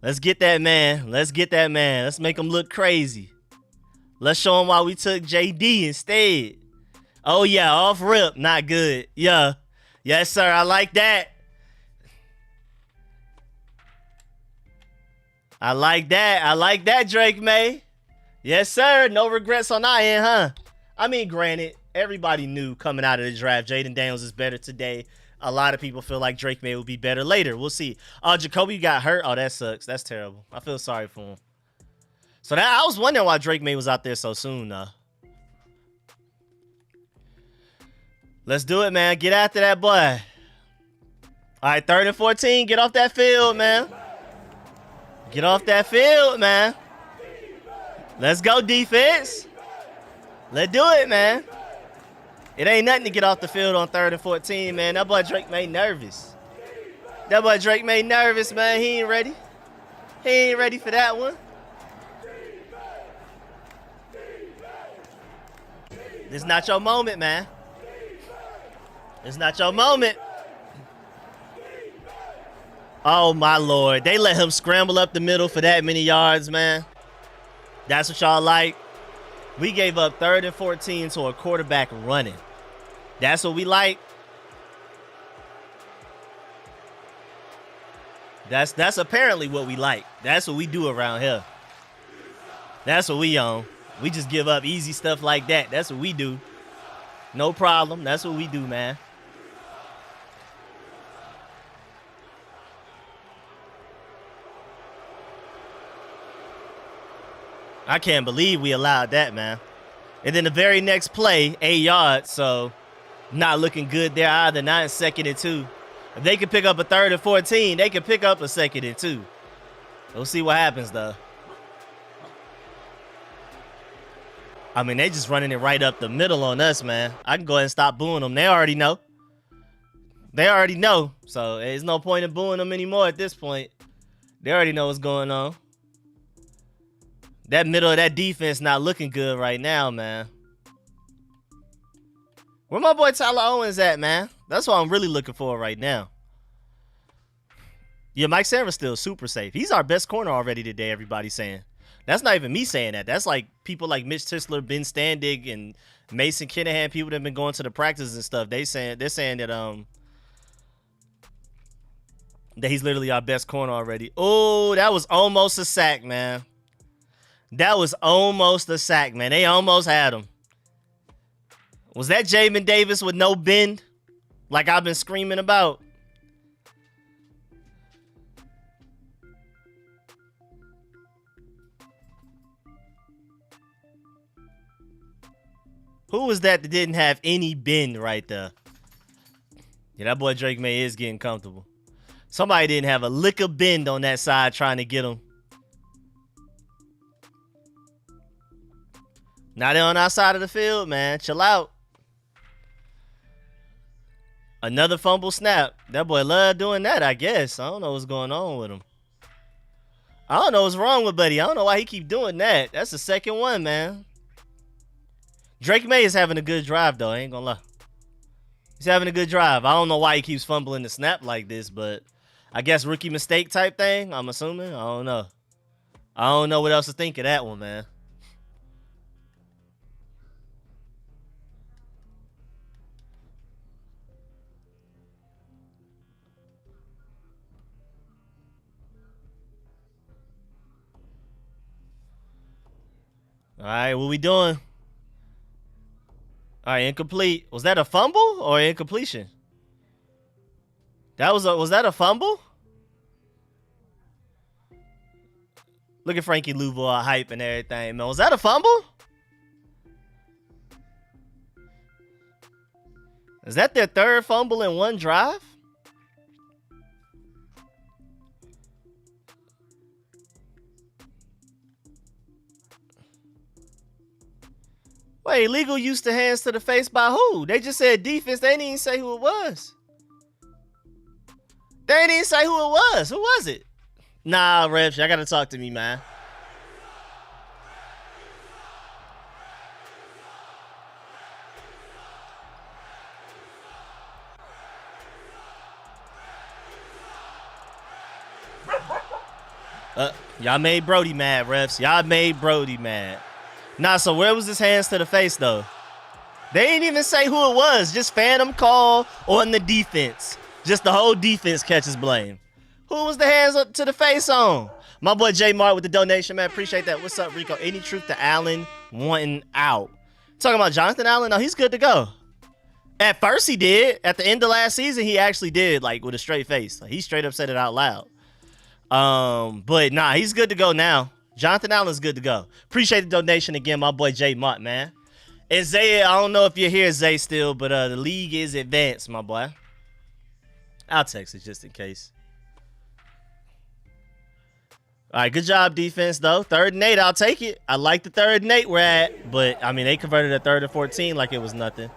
[SPEAKER 1] Let's get that man. Let's get that man. Let's make him look crazy. Let's show him why we took JD instead. Oh, yeah. Off rip. Not good. Yeah. Yes, sir. I like that. I like that. I like that, Drake May. Yes, sir. No regrets on our end, huh? I mean, granted, everybody knew coming out of the draft, Jaden Daniels is better today. A lot of people feel like Drake May will be better later. We'll see. Jacoby got hurt. Oh, that sucks. That's terrible. I feel sorry for him. So that I was wondering why Drake May was out there so soon, though. Let's do it, man. Get after that boy. All right, 3rd and 14. Get off that field, man. Get off that field, man. Let's go, defense. Let's do it, man. It ain't nothing to get off the field on 3rd and 14, man. That boy Drake May nervous. That boy Drake May nervous, man. He ain't ready. He ain't ready for that one. This is not your moment, man. It's not your moment. Oh, my Lord. They let him scramble up the middle for that many yards, man. That's what y'all like. We gave up 3rd and 14 to a quarterback running. That's what we like. That's apparently what we like. That's what we do around here. That's what we on. We just give up easy stuff like that. That's what we do. No problem. That's what we do, man. I can't believe we allowed that, man. And then the very next play, 8 yards, so not looking good there either. Not in 2nd and 2. If they can pick up a 3rd and 14, they can pick up a 2nd and 2. We'll see what happens, though. I mean, they just running it right up the middle on us, man. I can go ahead and stop booing them. They already know. They already know. So there's no point in booing them anymore at this point. They already know what's going on. That middle of that defense not looking good right now, man. Where my boy Tyler Owens at, man? That's what I'm really looking for right now. Yeah, Mike Sarah's still super safe. He's our best corner already today, everybody's saying. That's not even me saying that. That's like people like Mitch Tisler, Ben Standig, and Mason Kinahan, people that have been going to the practices and stuff. They're saying that that he's literally our best corner already. Oh, that was almost a sack, man. That was almost a sack, man. They almost had him. Was that Jamin Davis with no bend? Like I've been screaming about? Who was that didn't have any bend right there? Yeah, that boy Drake May is getting comfortable. Somebody didn't have a lick of bend on that side trying to get him. Now they're on our side of the field, man. Chill out. Another fumble snap. That boy love doing that, I guess. I don't know what's going on with him. I don't know what's wrong with Buddy. I don't know why he keep doing that. That's the second one, man. Drake May is having a good drive, though. I ain't gonna lie. He's having a good drive. I don't know why he keeps fumbling the snap like this, but I guess rookie mistake type thing, I'm assuming. I don't know. I don't know what else to think of that one, man. All right, what we doing? All right, incomplete. Was that a fumble or incompletion? Was that a fumble? Look at Frankie Louisville hype and everything, man. Was that a fumble? Is that their third fumble in one drive? Wait, legal used to hands to the face by who? They just said defense. They didn't even say who it was. They didn't even say who it was. Who was it? Nah, refs, y'all gotta talk to me, man. Y'all made Brody mad, refs. Y'all made Brody mad. Nah, so where was his hands to the face, though? They didn't even say who it was. Just phantom call on the defense. Just the whole defense catches blame. Who was the hands up to the face on? My boy J Mart with the donation, man. Appreciate that. What's up, Rico? Any truth to Allen wanting out? Talking about Jonathan Allen? No, he's good to go. At first he did. At the end of last season, he actually did, like, with a straight face. Like, he straight up said it out loud. But nah, he's good to go now. Jonathan Allen's good to go. Appreciate the donation again, my boy J Mott, man. And Zay, I don't know if you're here, Zay, still, but the league is advanced, my boy. I'll text it just in case. All right, good job, defense, though. 3rd and 8, I'll take it. I like the 3rd and 8 we're at, but, I mean, they converted a 3rd and 14 like it was nothing.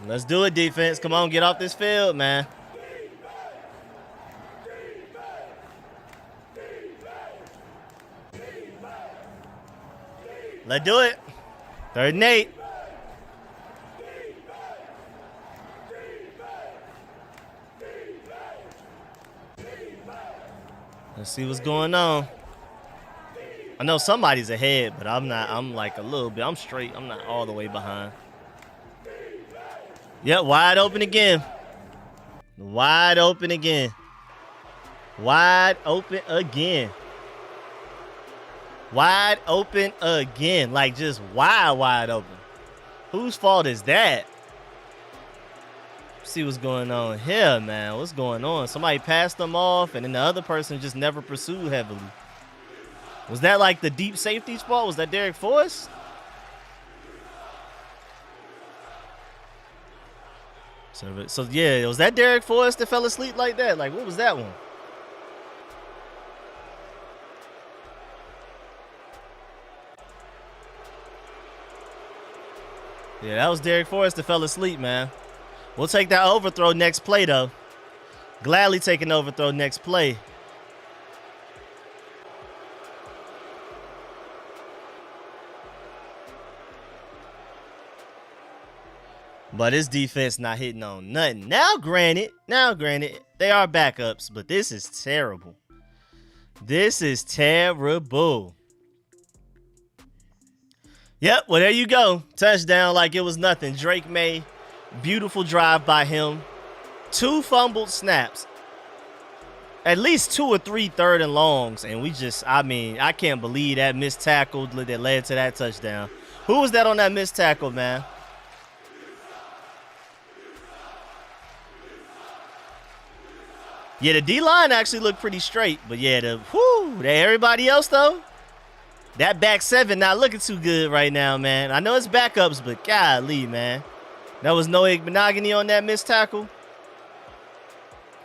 [SPEAKER 1] Let's do it, defense. Come on, get off this field, man. Let's do it. 3rd and 8. Let's see what's going on. I know somebody's ahead, but I'm not. I'm like a little bit. I'm straight. I'm not all the way behind. Yep, wide open again. Wide open again. Wide open again. Wide open again. Like just wide open. Whose fault is that? See what's going on here, man. What's going on? Somebody passed them off, and then the other person just never pursued heavily. Was that like the deep safety's fault? Was that Derek Forrest? So yeah, was that Derek Forrest that fell asleep like that? Like, what was that one? Yeah, that was Derek Forrest that fell asleep, man. We'll take that overthrow next play, though. Gladly take an overthrow next play. But his defense not hitting on nothing. Now, granted, they are backups, but this is terrible. This is terrible. Yep, well, there you go. Touchdown like it was nothing. Drake May, beautiful drive by him. 2 fumbled snaps. At least 2 or 3 third and longs. And we just, I mean, I can't believe that missed tackle that led to that touchdown. Who was that on that missed tackle, man? Yeah, the D-line actually looked pretty straight. But yeah, everybody else, though, that back 7 not looking too good right now, man. I know it's backups, but golly, man. That was no Monogany on that missed tackle.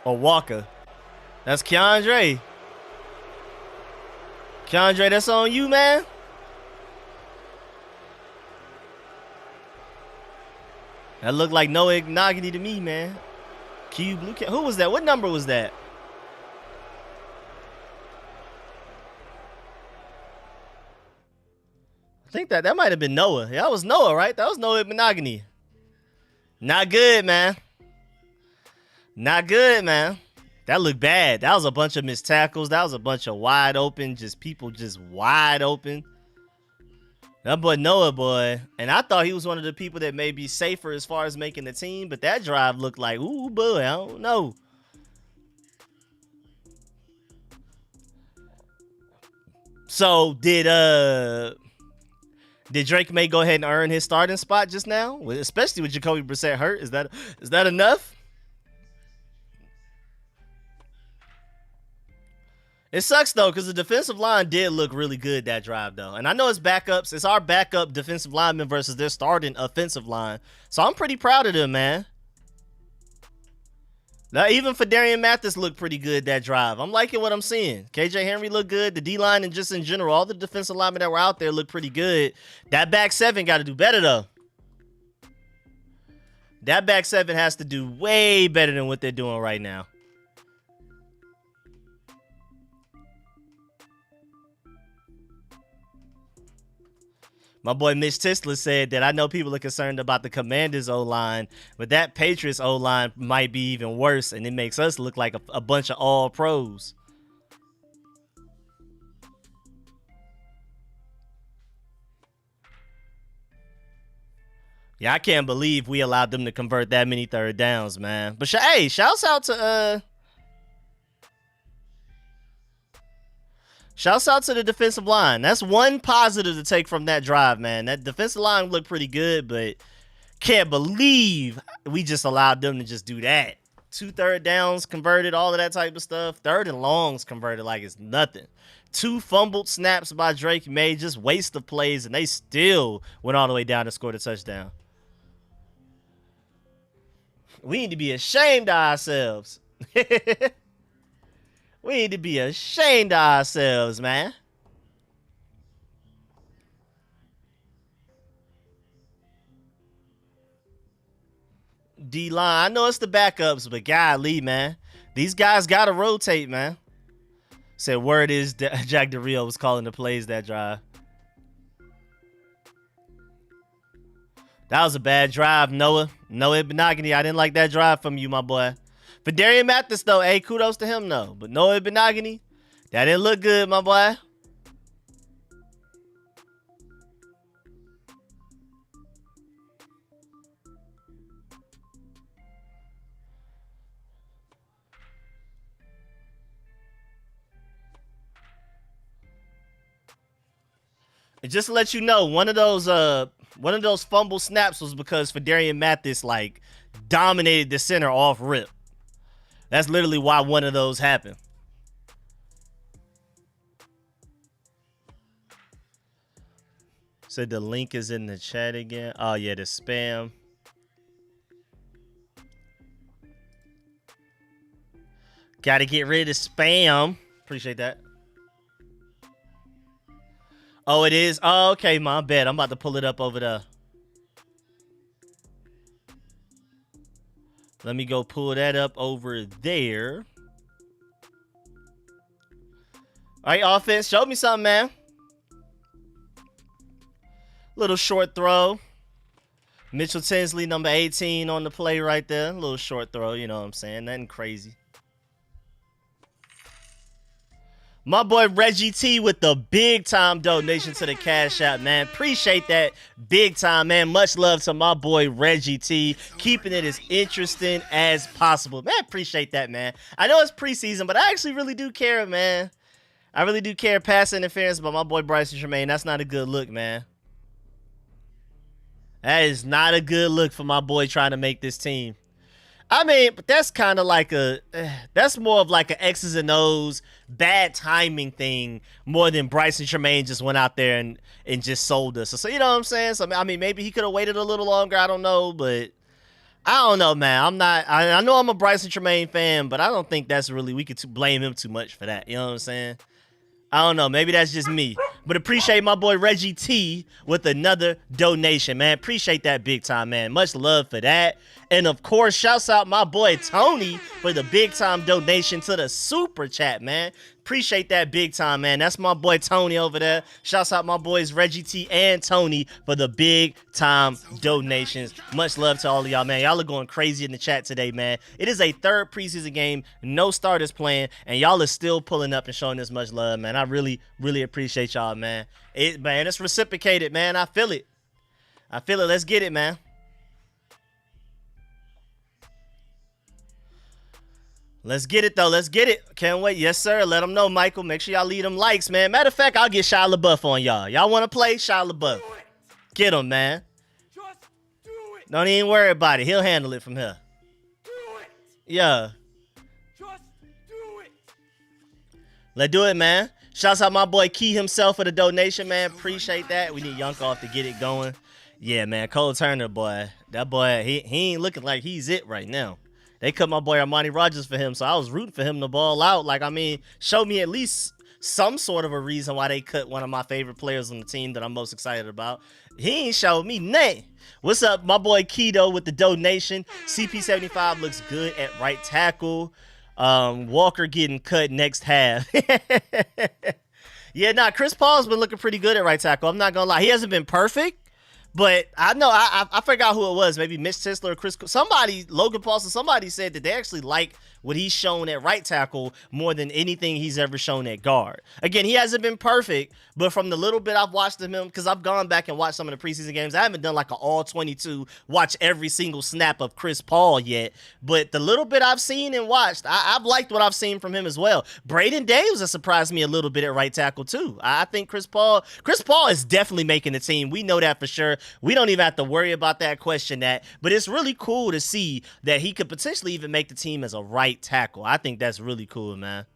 [SPEAKER 1] Or Walker. That's Keandre. Keandre, that's on you, man. That looked like no Monogany to me, man. Q Blue Cat. Who was that? What number was that? I think that might have been Noah. Yeah, that was Noah, right? That was Noah Monogany. Not good, man. Not good, man. That looked bad. That was a bunch of missed tackles. That was a bunch of wide open, people just wide open. That boy Noah, boy. And I thought he was one of the people that may be safer as far as making the team, but that drive looked like, ooh, boy, I don't know. So did Drake May go ahead and earn his starting spot just now? Especially with Jacoby Brissett hurt. Is that enough? It sucks, though, because the defensive line did look really good that drive, though. And I know it's backups. It's our backup defensive lineman versus their starting offensive line. So I'm pretty proud of them, man. Now, even Darian Mathis looked pretty good that drive. I'm liking what I'm seeing. KJ Henry looked good. The D-line and just in general, all the defensive linemen that were out there looked pretty good. That back 7 got to do better, though. That back 7 has to do way better than what they're doing right now. My boy Mitch Tisler said that I know people are concerned about the Commanders O-line, but that Patriots O-line might be even worse, and it makes us look like a bunch of all-pros. Yeah, I can't believe we allowed them to convert that many third downs, man. But hey, shouts out to the defensive line. That's one positive to take from that drive, man. That defensive line looked pretty good, but can't believe we just allowed them to just do that. 2 third downs converted, all of that type of stuff. Third and longs converted like it's nothing. 2 fumbled snaps by Drake May, just waste of plays, and they still went all the way down to score the touchdown. We need to be ashamed of ourselves. We need to be ashamed of ourselves, man. D-line. I know it's the backups, but golly, man. These guys got to rotate, man. Said word is Jack Del Rio was calling the plays that drive. That was a bad drive, Noah. Noah Benogany. I didn't like that drive from you, my boy. For Darian Mathis, though, hey, kudos to him, though. But Noah Benogany, that didn't look good, my boy. And just to let you know, one of those fumble snaps was because Darian Mathis like dominated the center off rip. That's literally why one of those happened. Said the link is in the chat again. Oh yeah, the spam. Gotta get rid of spam. Appreciate that. Oh, it is? Oh, okay, my bad. I'm about to pull it up over there. Let me go pull that up over there. All right, offense, show me something, man. Little short throw. Mitchell Tinsley, number 18 on the play right there. A little short throw, you know what I'm saying? Nothing crazy. My boy Reggie T with the big time donation to the Cash App, man. Appreciate that big time, man. Much love to my boy Reggie T. Keeping it as interesting as possible. Man, appreciate that, man. I know it's preseason, but I actually really do care, man. I really do care. Pass interference by my boy Bryson Tremaine. That's not a good look, man. That is not a good look for my boy trying to make this team. I mean, but that's kind of like that's more of like an X's and O's bad timing thing more than Bryson Tremaine just went out there and just sold us. So you know what I'm saying? So I mean, maybe he could have waited a little longer. I don't know, but I don't know, man. I know I'm a Bryson Tremaine fan, but I don't think that's really, we could blame him too much for that. You know what I'm saying? I don't know. Maybe that's just me. But appreciate my boy Reggie T with another donation, man. Appreciate that big time, man. Much love for that. And, of course, shouts out my boy Tony for the big time donation to the super chat, man. Appreciate that big time, man. That's my boy Tony over there. Shouts out my boys Reggie T and Tony for the big time donations. Much love to all of y'all, man. Y'all are going crazy in the chat today, man. It is a third preseason game. No starters playing, and y'all are still pulling up and showing this much love, man. I really, really appreciate y'all, man. Man, it's reciprocated, man. I feel it. I feel it. Let's get it, man. Let's get it, though. Let's get it. Can't wait. Yes, sir. Let them know, Michael. Make sure y'all leave them likes, man. Matter of fact, I'll get Shia LaBeouf on y'all. Y'all want to play? Shia LaBeouf. Get him, man.
[SPEAKER 2] Just do it.
[SPEAKER 1] Don't even worry about it. He'll handle it from here.
[SPEAKER 2] Do it.
[SPEAKER 1] Yeah.
[SPEAKER 2] Just do it.
[SPEAKER 1] Let's do it, man. Shouts out my boy Key himself for the donation, man. Appreciate that. We need Youngkoff to get it going. Yeah, man. Cole Turner, boy. That boy, he ain't looking like he's it right now. They cut my boy Armani Rogers for him, so I was rooting for him to ball out. Like, I mean, show me at least some sort of a reason why they cut one of my favorite players on the team that I'm most excited about. He ain't showed me nothing. What's up, my boy Keto with the donation? CP75 looks good at right tackle. Walker getting cut next half. Yeah, Chris Paul's been looking pretty good at right tackle. I'm not going to lie. He hasn't been perfect. But I know, I forgot who it was. Maybe Mitch Tisler or Chris. Somebody, Logan Paulson, somebody said that they actually like what he's shown at right tackle more than anything he's ever shown at guard. Again, he hasn't been perfect, but from the little bit I've watched of him, because I've gone back and watched some of the preseason games, I haven't done like an all 22, watch every single snap of Chris Paul yet. But the little bit I've seen and watched, I've liked what I've seen from him as well. Braden Davis has surprised me a little bit at right tackle too. I think Chris Paul is definitely making the team. We know that for sure. We don't even have to worry about that, question that. But it's really cool to see that he could potentially even make the team as a right tackle. I think that's really cool, man.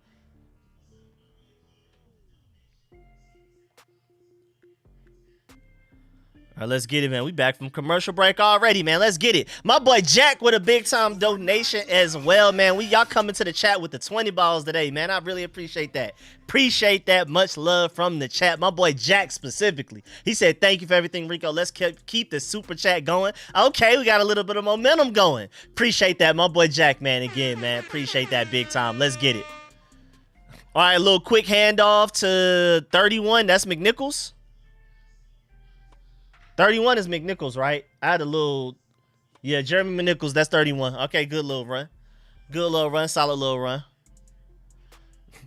[SPEAKER 1] All right, let's get it, man. We back from commercial break already, man. Let's get it. My boy Jack with a big time donation as well, man. Y'all coming to the chat with the 20 balls today, man. I really appreciate that. Appreciate that. Much love from the chat. My boy Jack specifically. He said, thank you for everything, Rico. Let's keep the super chat going. Okay, we got a little bit of momentum going. Appreciate that, my boy Jack, man. Again, man. Appreciate that big time. Let's get it. All right, a little quick handoff to 31. That's McNichols. 31 is McNichols, right? I had a little, yeah, Jeremy McNichols, that's 31. Okay, good little run. Good little run, solid little run.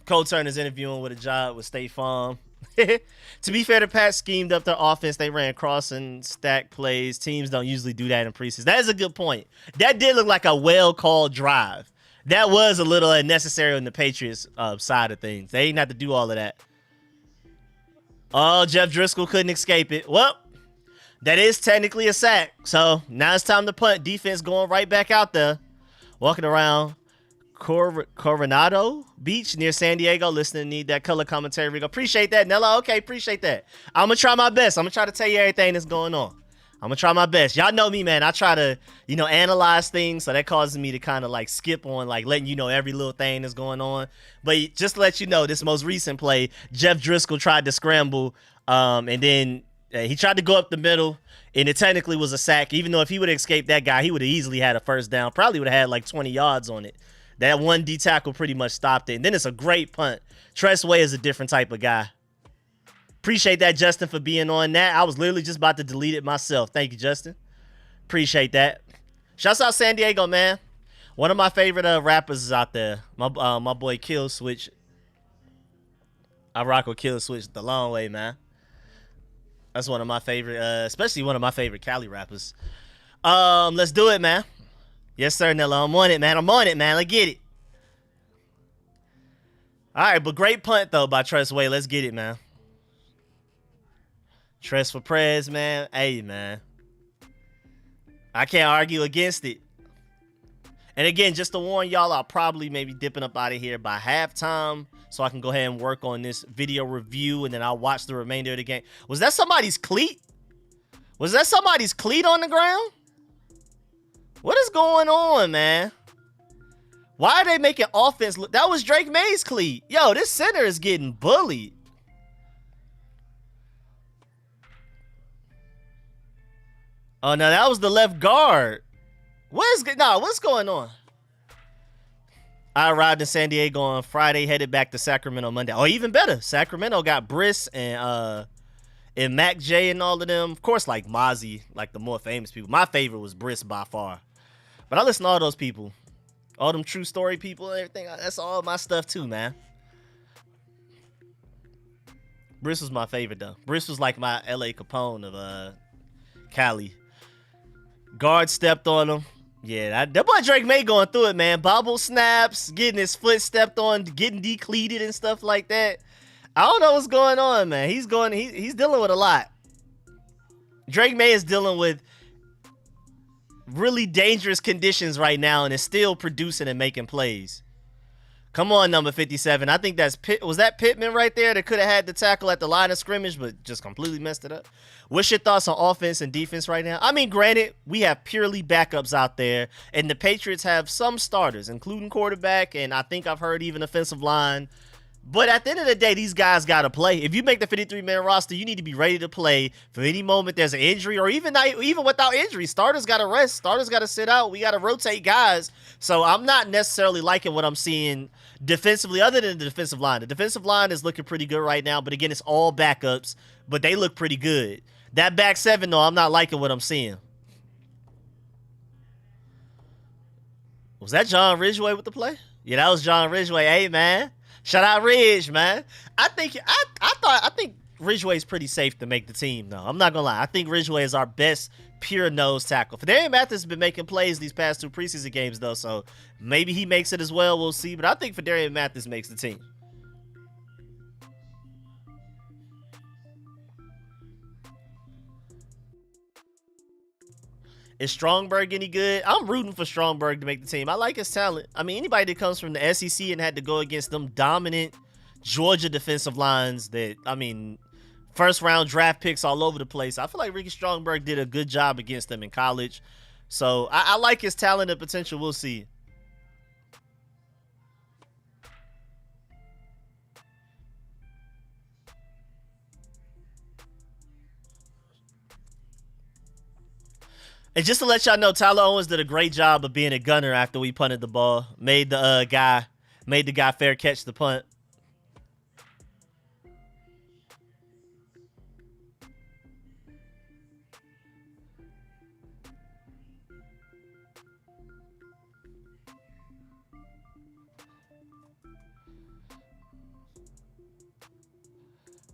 [SPEAKER 1] Cole Turner's interviewing with a job with State Farm. To be fair, the Pats schemed up their offense. They ran cross and stack plays. Teams don't usually do that in preseason. That is a good point. That did look like a well-called drive. That was a little unnecessary on the Patriots side of things. They didn't have to do all of that. Oh, Jeff Driscoll couldn't escape it. Well, that is technically a sack. So now it's time to punt. Defense going right back out there. Walking around Coronado Beach near San Diego. Listening, need that color commentary, Rico. Appreciate that, Nella. Okay, appreciate that. I'm going to try my best. I'm going to try to tell you everything that's going on. I'm going to try my best. Y'all know me, man. I try to, analyze things. So that causes me to kind of like skip on like letting you know every little thing that's going on. But just to let you know, this most recent play, Jeff Driscoll tried to scramble and then he tried to go up the middle, and it technically was a sack. Even though if he would have escaped that guy, he would have easily had a first down. Probably would have had like 20 yards on it. That one D tackle pretty much stopped it. And then it's a great punt. Tress Way is a different type of guy. Appreciate that, Justin, for being on that. I was literally just about to delete it myself. Thank you, Justin. Appreciate that. Shouts out San Diego, man. One of my favorite rappers is out there. My boy Kill Switch. I rock with Kill Switch the long way, man. That's one of my favorite, especially one of my favorite Cali rappers. Let's do it, man. Yes, sir, Nella. I'm on it, man. I'm on it, man. Let's get it. All right, but great punt, though, by Tressway. Let's get it, man. Tress for Prez, man. Hey, man. I can't argue against it. And again, just to warn y'all, I'll probably maybe dipping up out of here by halftime so I can go ahead and work on this video review, and then I'll watch the remainder of the game. Was that somebody's cleat? Was that somebody's cleat on the ground? What is going on, man? Why are they making offense look? That was Drake May's cleat. Yo, this center is getting bullied. Oh, no, that was the left guard. What's going on? I arrived in San Diego on Friday, headed back to Sacramento Monday. Oh, even better. Sacramento got Briss and Mac J and all of them. Of course, like Mozzie, like the more famous people. My favorite was Briss by far. But I listen to all those people. All them true story people and everything. That's all my stuff too, man. Briss was my favorite, though. Briss was like my L.A. Capone of Cali. Guard stepped on him. Yeah, that boy Drake May going through it, man. Bobble snaps, getting his foot stepped on, getting decleated and stuff like that. I don't know what's going on, man. He's dealing with a lot. Drake May is dealing with really dangerous conditions right now and is still producing and making plays. Come on, number 57. I think that's was that Pittman right there that could have had the tackle at the line of scrimmage, but just completely messed it up. What's your thoughts on offense and defense right now? I mean, granted, we have purely backups out there, and the Patriots have some starters, including quarterback, and I think I've heard even offensive line. But at the end of the day, these guys got to play. If you make the 53-man roster, you need to be ready to play for any moment there's an injury, or even without injury. Starters got to rest. Starters got to sit out. We got to rotate guys. So I'm not necessarily liking what I'm seeing defensively other than the defensive line. The defensive line is looking pretty good right now, but again, it's all backups, but they look pretty good. That back seven, though, I'm not liking what I'm seeing. Was that John Ridgeway with the play? Yeah, that was John Ridgeway. Hey, man. Shout out Ridge, man. I think Ridgeway's pretty safe to make the team, though. I'm not gonna lie. I think Ridgeway is our best pure nose tackle. Darian Mathis has been making plays these past 2 preseason games, though, so maybe he makes it as well. We'll see. But I think Darian Mathis makes the team. Is Strongberg any good? I'm rooting for Strongberg to make the team. I like his talent. I mean, anybody that comes from the SEC and had to go against them dominant Georgia defensive lines that, I mean, first-round draft picks all over the place. I feel like Ricky Strongberg did a good job against them in college. So I like his talent and potential. We'll see. And just to let y'all know, Tyler Owens did a great job of being a gunner after we punted the ball. Made the guy fair catch the punt.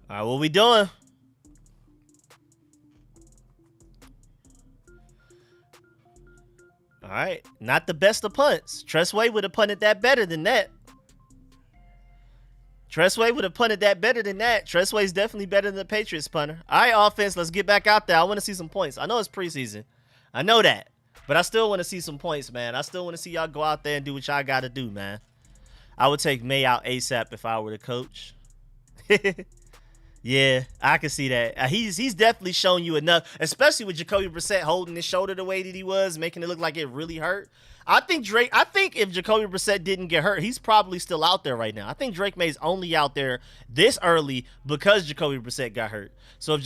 [SPEAKER 1] All right, what we doing? All right, not the best of punts. Tressway would have punted that better than that. Tressway would have punted that better than that. Tressway's definitely better than the Patriots punter. All right, offense, let's get back out there. I want to see some points. I know it's preseason. I know that. But I still want to see some points, man. I still want to see y'all go out there and do what y'all got to do, man. I would take May out ASAP if I were the coach. Yeah, I can see that. He's definitely shown you enough, especially with Jacoby Brissett holding his shoulder the way that he was, making it look like it really hurt. I think if Jacoby Brissett didn't get hurt, he's probably still out there right now. I think Drake May's only out there this early because Jacoby Brissett got hurt. So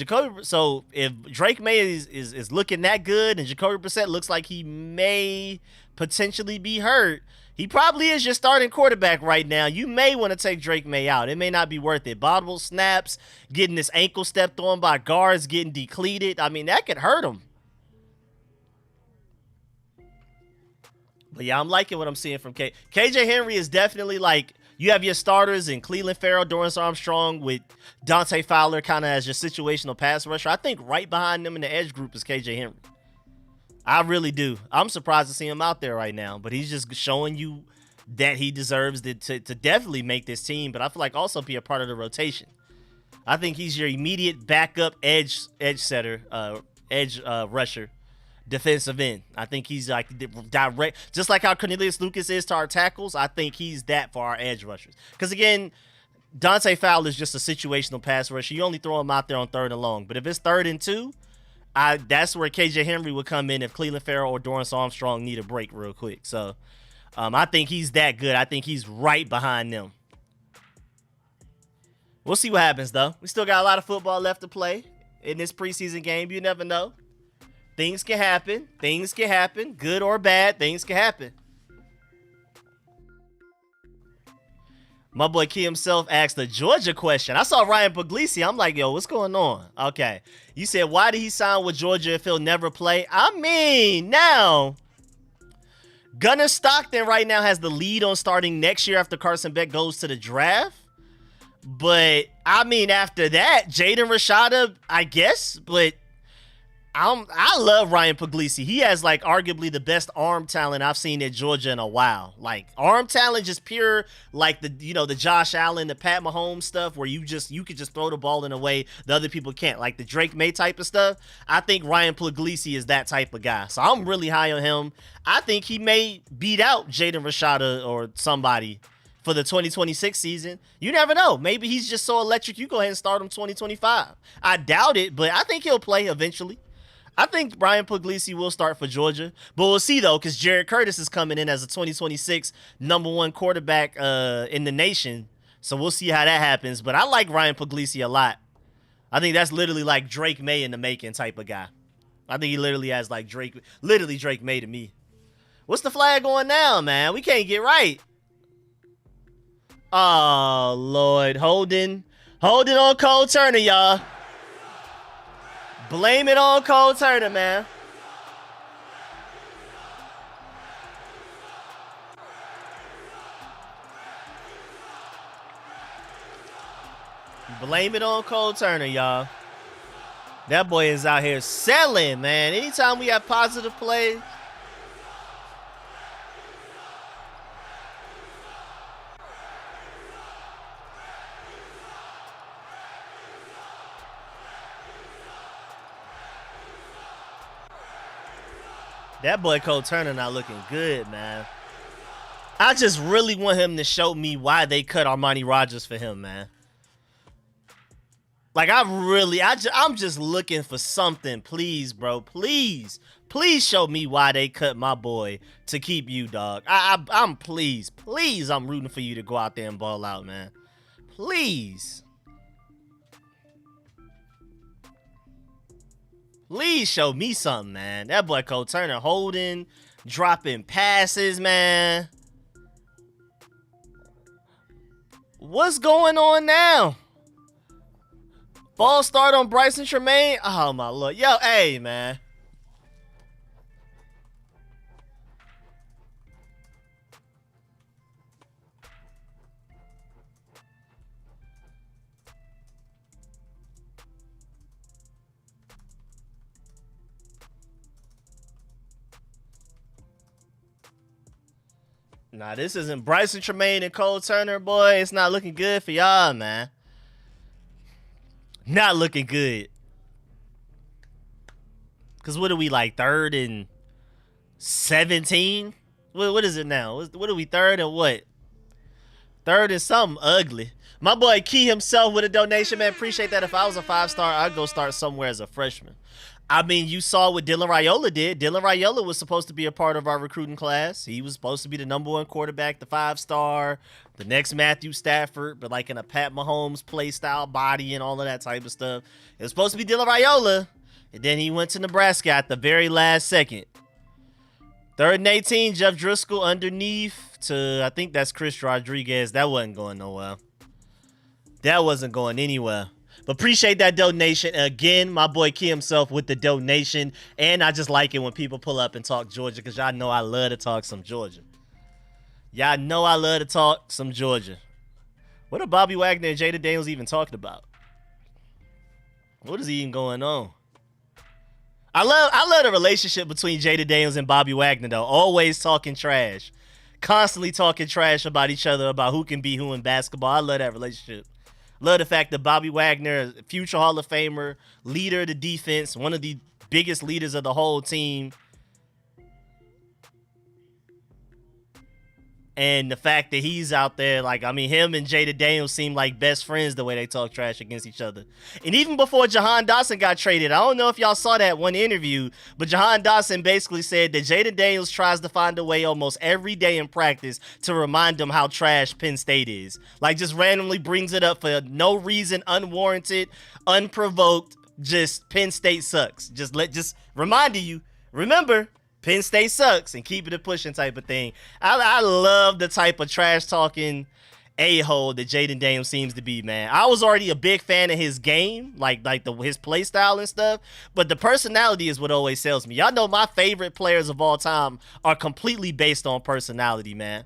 [SPEAKER 1] if Drake May is looking that good and Jacoby Brissett looks like he may potentially be hurt, he probably is your starting quarterback right now. You may want to take Drake May out. It may not be worth it. Bobble snaps, getting his ankle stepped on by guards, getting decleated. I mean, that could hurt him. But yeah, I'm liking what I'm seeing from KJ Henry is definitely like, you have your starters in Cleveland Farrell, Dorrance Armstrong with Dante Fowler kind of as your situational pass rusher. I think right behind them in the edge group is KJ Henry. I really do. I'm surprised to see him out there right now, but he's just showing you that he deserves to definitely make this team, but I feel like also be a part of the rotation. I think he's your immediate backup edge setter, edge rusher, defensive end. I think he's like direct, just like how Cornelius Lucas is to our tackles. I think he's that for our edge rushers. Because again, Dante Fowler is just a situational pass rusher. You only throw him out there on 3rd and long. But if it's 3rd and 2, that's where KJ Henry would come in if Cleveland Farrell or Dorrance Armstrong need a break real quick. So I think he's that good. I think he's right behind them. We'll see what happens, though. We still got a lot of football left to play in this preseason game. You never know. Things can happen. Things can happen. Good or bad, things can happen. My boy Key himself asked the Georgia question. I saw Ryan Puglisi. I'm like, yo, what's going on? Okay. You said, why did he sign with Georgia if he'll never play? I mean, now, Gunnar Stockton right now has the lead on starting next year after Carson Beck goes to the draft. But, I mean, after that, Jaden Rashada, I guess. But I love Ryan Puglisi. He has, like, arguably the best arm talent I've seen at Georgia in a while. Like, arm talent just pure, like, the Josh Allen, the Pat Mahomes stuff where you could just throw the ball in a way the other people can't. Like, the Drake May type of stuff. I think Ryan Puglisi is that type of guy. So, I'm really high on him. I think he may beat out Jaden Rashada or somebody for the 2026 season. You never know. Maybe he's just so electric, you go ahead and start him 2025. I doubt it, but I think he'll play eventually. I think Brian Puglisi will start for Georgia, but we'll see, though, because Jared Curtis is coming in as a 2026 #1 quarterback in the nation, so we'll see how that happens. But I like Ryan Puglisi a lot. I think that's literally like Drake May in the making type of guy. I think he literally has like Drake May to me. What's the flag on now, man? We can't get right. Oh, Lord. Holding on Cole Turner, y'all. Blame it on Cole Turner, man. Blame it on Cole Turner, y'all. That boy is out here selling, man. Anytime we have positive play, that boy Cole Turner not looking good, man. I just really want him to show me why they cut Armani Rogers for him, man. Like, I'm just looking for something. Please, bro. Please show me why they cut my boy to keep you, dog. I'm please, I'm rooting for you to go out there and ball out, man. Please. Please show me something, man. That boy Cole Turner holding, dropping passes, man. What's going on now? Ball start on Bryson Tremaine. Oh, my Lord. Yo, hey, man. Nah, this isn't Bryson Tremaine and Cole Turner, boy. It's not looking good for y'all, man. Not looking good. Because what are we, like, 3rd and 17? What is it now? What are we, 3rd and what? 3rd and something ugly. My boy Key himself with a donation, man. Appreciate that. If I was a 5-star, I'd go start somewhere as a freshman. I mean, you saw what Dylan Raiola did. Dylan Raiola was supposed to be a part of our recruiting class. He was supposed to be the #1 quarterback, the 5-star, the next Matthew Stafford, but like in a Pat Mahomes play style, body, and all of that type of stuff. It was supposed to be Dylan Raiola, and then he went to Nebraska at the very last second. 3rd and 18, Jeff Driscoll underneath to, I think that's Chris Rodriguez. That wasn't going nowhere. That wasn't going anywhere. But appreciate that donation. Again, my boy Key himself with the donation. And I just like it when people pull up and talk Georgia because y'all know I love to talk some Georgia. Y'all know I love to talk some Georgia. What are Bobby Wagner and Jada Daniels even talking about? What is even going on? I love the relationship between Jada Daniels and Bobby Wagner, though. Always talking trash. Constantly talking trash about each other, about who can be who in basketball. I love that relationship. Love the fact that Bobby Wagner, future Hall of Famer, leader of the defense, one of the biggest leaders of the whole team. And the fact that he's out there, like, I mean, him and Jada Daniels seem like best friends the way they talk trash against each other. And even before Jahan Dotson got traded, I don't know if y'all saw that one interview, but Jahan Dotson basically said that Jada Daniels tries to find a way almost every day in practice to remind him how trash Penn State is. Like, just randomly brings it up for no reason, unwarranted, unprovoked, just Penn State sucks. Just reminding you, remember, Penn State sucks and keep it pushing type of thing. I love the type of trash talking a-hole that Jaden Daniels seems to be, man. I was already a big fan of his game, like his play style and stuff, but the personality is what always sells me. Y'all know my favorite players of all time are completely based on personality, man.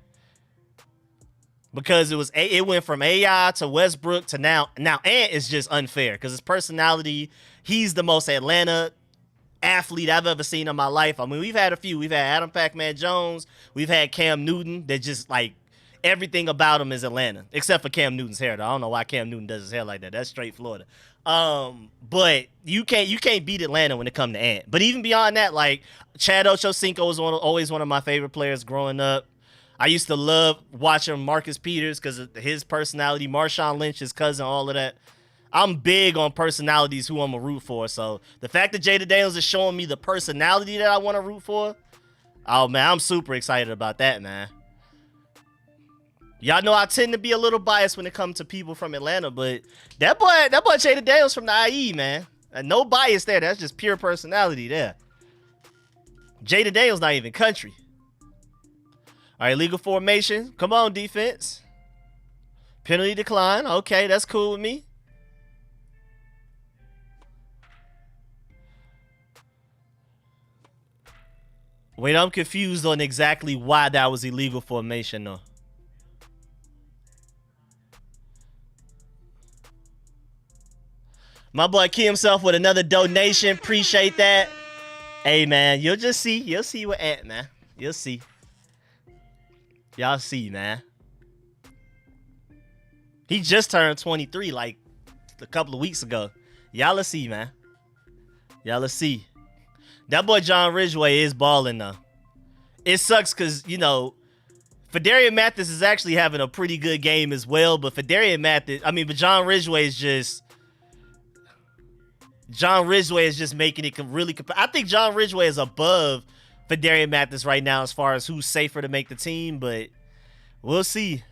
[SPEAKER 1] Because it went from AI to Westbrook to now Ant is just unfair because his personality, he's the most Atlanta athlete I've ever seen in my life. I mean, we've had a few. We've had Adam Pac-Man Jones. We've had Cam Newton that just, like, everything about him is Atlanta, except for Cam Newton's hair, though. I don't know why Cam Newton does his hair like that. That's straight Florida. But you can't beat Atlanta when it comes to Ant. But even beyond that, like, Chad Ochocinco was always one of my favorite players growing up. I used to love watching Marcus Peters because of his personality, Marshawn Lynch, his cousin, all of that. I'm big on personalities who I'm a root for. So the fact that Jada Daniels is showing me the personality that I want to root for, oh, man, I'm super excited about that, man. Y'all know I tend to be a little biased when it comes to people from Atlanta, but that boy Jada Daniels from the IE, man. No bias there. That's just pure personality there. Jada Daniels not even country. All right, legal formation. Come on, defense. Penalty decline. Okay, that's cool with me. Wait, I'm confused on exactly why that was illegal formation, though. My boy Key himself with another donation. Appreciate that. Hey, man, you'll just see. You'll see what Ant, man. You'll see. Y'all see, man. He just turned 23 like a couple of weeks ago. Y'all will see, man. Y'all will see. That boy John Ridgeway is balling, though. It sucks because, you know, Fedarian Mathis is actually having a pretty good game as well, but John Ridgeway is just... John Ridgeway is just making it really... I think John Ridgeway is above Fedarian Mathis right now as far as who's safer to make the team, but we'll see.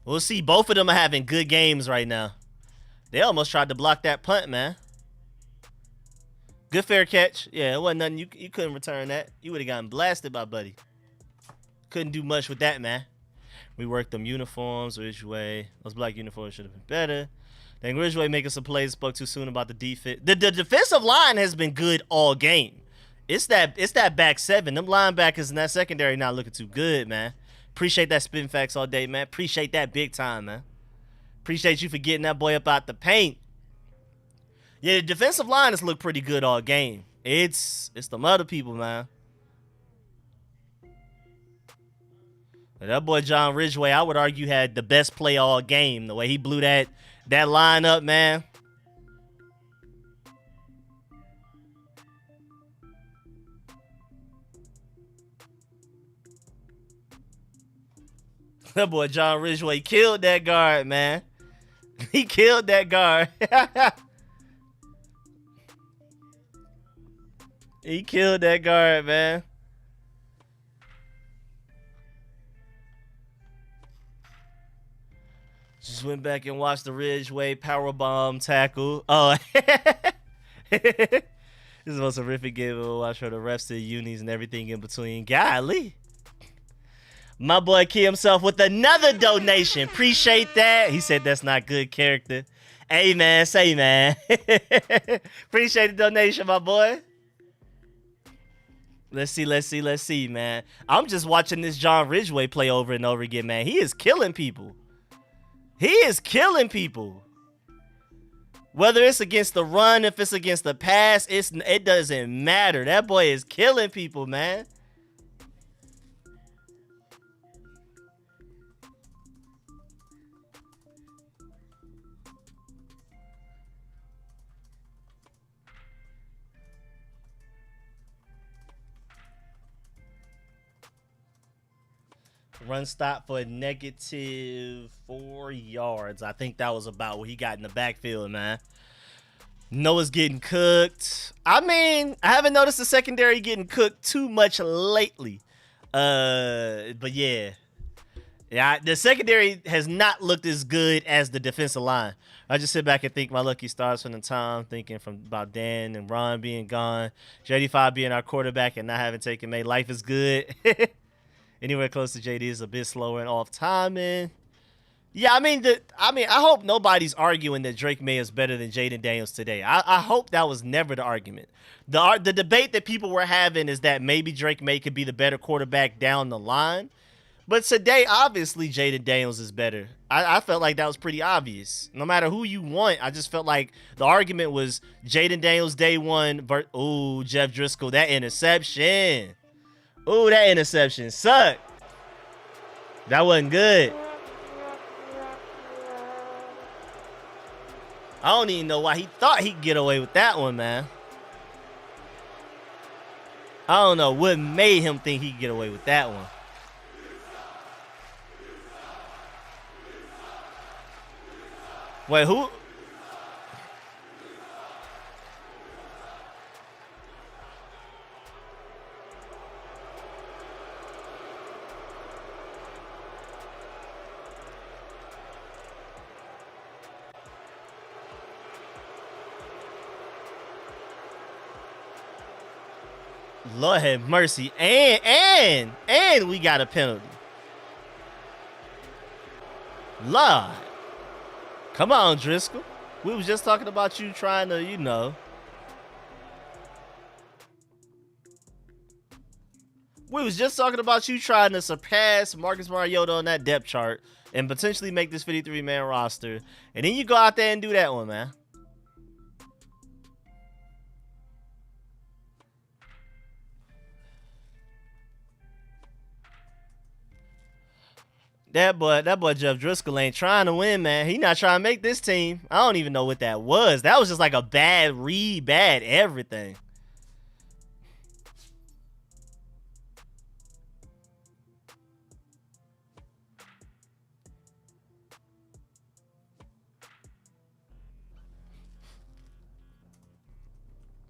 [SPEAKER 1] We'll see. Both of them are having good games right now. They almost tried to block that punt, man. Good fair catch. Yeah, it wasn't nothing. You couldn't return that. You would have gotten blasted by Buddy. Couldn't do much with that, man. We worked them uniforms. Ridgeway. Those black uniforms should have been better. Then Ridgeway making some plays. Spoke too soon about the defense. The defensive line has been good all game. It's that back seven. Them linebackers in that secondary not looking too good, man. Appreciate that spin facts all day, man. Appreciate that big time, man. Appreciate you for getting that boy up out the paint. Yeah, the defensive line has looked pretty good all game. It's them other people, man. That boy John Ridgeway, I would argue, had the best play all game. The way he blew that line up, man. That boy John Ridgeway killed that guard, man. He killed that guard. He killed that guard, man. Just went back and watched the Ridgeway powerbomb tackle. Oh. This is the most horrific game I've watched for the refs to the unis and everything in between. Golly. My boy Key himself with another donation. Appreciate that. He said that's not good character. Hey, man. Say, man. Appreciate the donation, my boy. Let's see, man. I'm just watching this John Ridgway play over and over again, man. He is killing people. He is killing people. Whether it's against the run, if it's against the pass, it doesn't matter. That boy is killing people, man. Run stop for -4 yards. I think that was about what he got in the backfield, man. Noah's getting cooked. I mean, I haven't noticed the secondary getting cooked too much lately. But yeah. Yeah, the secondary has not looked as good as the defensive line. I just sit back and think my lucky stars from the time, thinking from about Dan and Ron being gone, JD5 being our quarterback and not having taken May. Life is good. Anywhere close to JD is a bit slower and off timing. Yeah, I mean, I hope nobody's arguing that Drake May is better than Jaden Daniels today. I hope that was never the argument. The debate that people were having is that maybe Drake May could be the better quarterback down the line. But today, obviously, Jaden Daniels is better. I felt like that was pretty obvious. No matter who you want, I just felt like the argument was Jaden Daniels day one. Ooh, Jeff Driscoll, that interception. Ooh, that interception sucked. That wasn't good. I don't even know why he thought he'd get away with that one, man. I don't know what made him think he'd get away with that one. Wait, who? Lord have mercy. And we got a penalty. Lord. Come on, Driscoll. We was just talking about you trying to, you know. We was just talking about you trying to surpass Marcus Mariota on that depth chart and potentially make this 53-man roster. And then you go out there and do that one, man. That boy Jeff Driscoll ain't trying to win, man. He not trying to make this team. I don't even know what that was. That was just like a bad read, bad everything.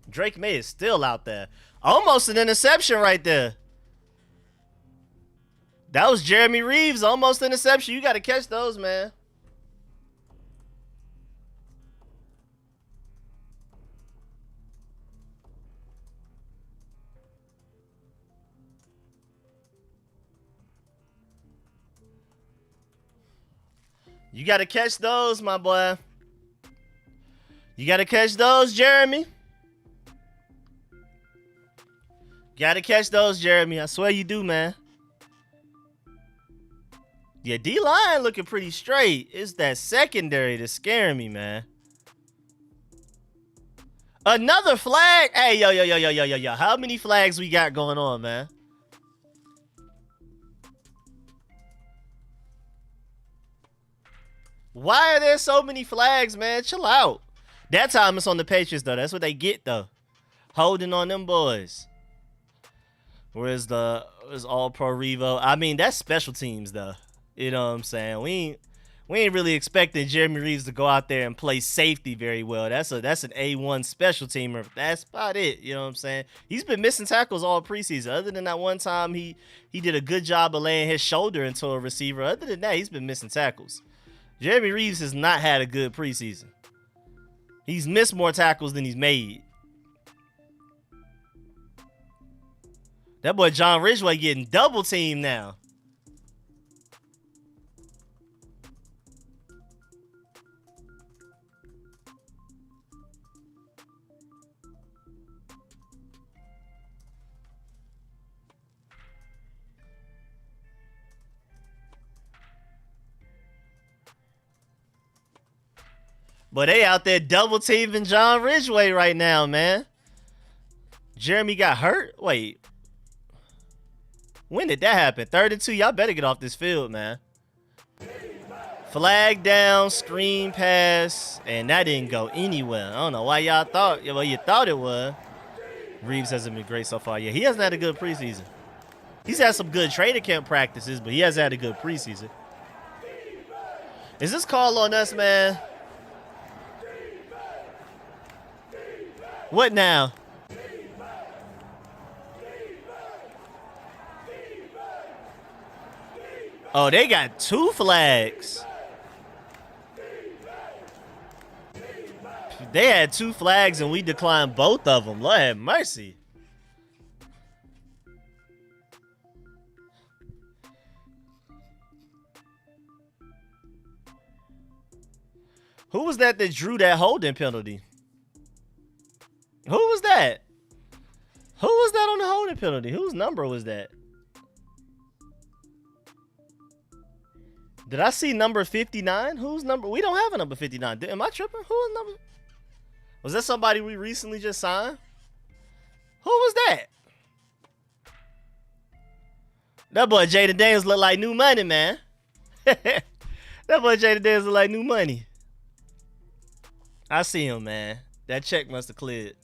[SPEAKER 1] Drake May is still out there. Almost an interception right there. That was Jeremy Reeves, almost interception. You got to catch those, man. You got to catch those, my boy. You got to catch those, Jeremy. Got to catch those, Jeremy. I swear you do, man. Yeah, D-line looking pretty straight. It's that secondary that's scaring me, man. Another flag? Hey, yo. How many flags we got going on, man? Why are there so many flags, man? Chill out. That time it's on the Patriots, though. That's what they get, though. Holding on them boys. Where's All-Pro Revo? I mean, that's special teams, though. You know what I'm saying? We ain't really expecting Jeremy Reeves to go out there and play safety very well. That's an A1 special teamer. That's about it. You know what I'm saying? He's been missing tackles all preseason. Other than that one time he did a good job of laying his shoulder into a receiver. Other than that, he's been missing tackles. Jeremy Reeves has not had a good preseason. He's missed more tackles than he's made. That boy John Ridgeway getting double teamed now. But they out there double teaming John Ridgeway right now, man. Jeremy got hurt? Wait. When did that happen? 3rd and 2. Y'all better get off this field, man. Flag down, screen pass, and that didn't go anywhere. I don't know why y'all thought. Well, you thought it would. Reeves hasn't been great so far. Yeah, he hasn't had a good preseason. He's had some good training camp practices, but he hasn't had a good preseason. Is this call on us, man? What now? Oh, they got 2 flags. They had 2 flags and we declined both of them. Lord have mercy. Who was that drew that holding penalty? Who was that? Who was that on the holding penalty? Whose number was that? Did I see number 59? Whose number? We don't have a number 59. Am I tripping? Who's number? Was that somebody we recently just signed? Who was that? That boy Jaden Daniels look like new money, man. That boy Jaden Daniels look like new money. I see him, man. That check must have cleared.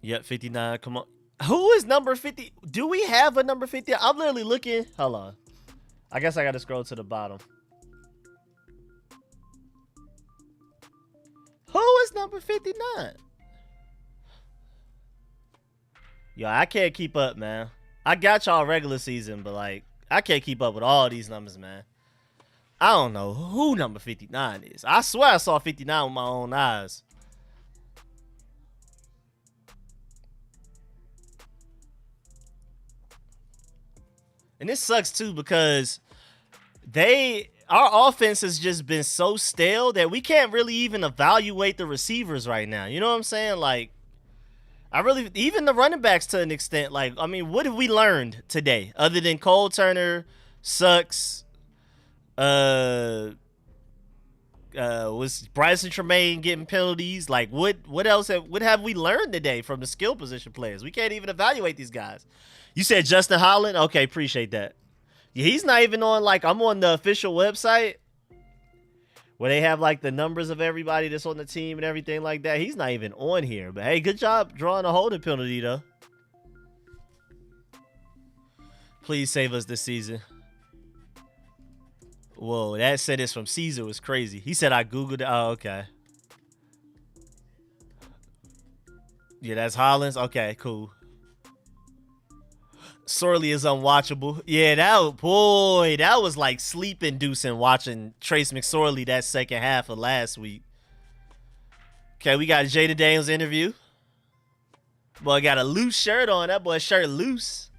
[SPEAKER 1] Yep, 59. Come on. Who is number 50? Do we have a number 50? I'm literally looking. Hold on. I guess I got to scroll to the bottom. Who is number 59? Yo, I can't keep up, man. I got y'all regular season, but like, I can't keep up with all these numbers, man. I don't know who number 59 is. I swear I saw 59 with my own eyes. And this sucks too because our offense has just been so stale that we can't really even evaluate the receivers right now. You know what I'm saying? Like, even the running backs to an extent. Like, I mean, what have we learned today other than Cole Turner sucks? Was Bryson Tremaine getting penalties? Like, what else have we learned today from the skill position players? We can't even evaluate these guys. You said Justin Holland? Okay, appreciate that. Yeah, he's not even on, like, I'm on the official website where they have, like, the numbers of everybody that's on the team and everything like that. He's not even on here. But, hey, good job drawing a holding penalty, though. Please save us this season. Whoa, that sentence from Caesar was crazy. He said I Googled it. Oh, okay. Yeah, that's Hollins. Okay, cool. Sorely is unwatchable. Yeah, that was like sleep-inducing watching Trace McSorley that second half of last week. Okay, we got Jaden Daniels interview. Boy got a loose shirt on. That boy's shirt loose.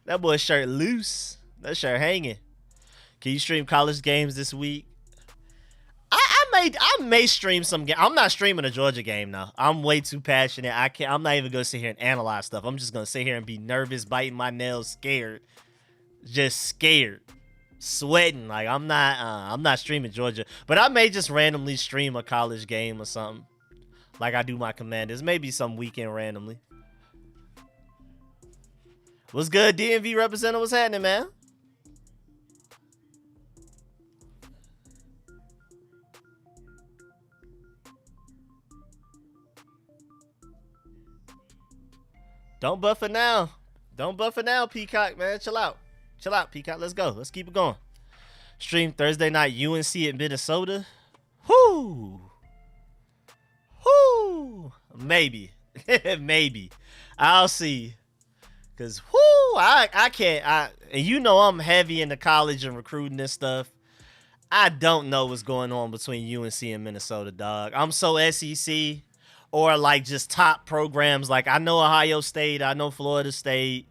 [SPEAKER 1] That boy's shirt loose. That shirt hanging. Can you stream college games this week? I may stream some game. I'm not streaming a Georgia game now. I'm way too passionate. I'm not even gonna sit here and analyze stuff. I'm just gonna sit here and be nervous, biting my nails, scared, just scared, sweating. Like I'm not streaming Georgia, but I may just randomly stream a college game or something, like I do my Commanders. Maybe some weekend randomly. What's good, DMV representative? What's happening, man? Don't buffer now. Don't buffer now, Peacock, man. Chill out. Chill out, Peacock. Let's go. Let's keep it going. Stream Thursday night UNC at Minnesota. Whoo. Whoo. whoo, maybe, maybe. I'll see. Cause whoo, I can't. And you know I'm heavy into college and recruiting and stuff. I don't know what's going on between UNC and Minnesota, dog. I'm so SEC or like just top programs. Like I know Ohio State, I know Florida State,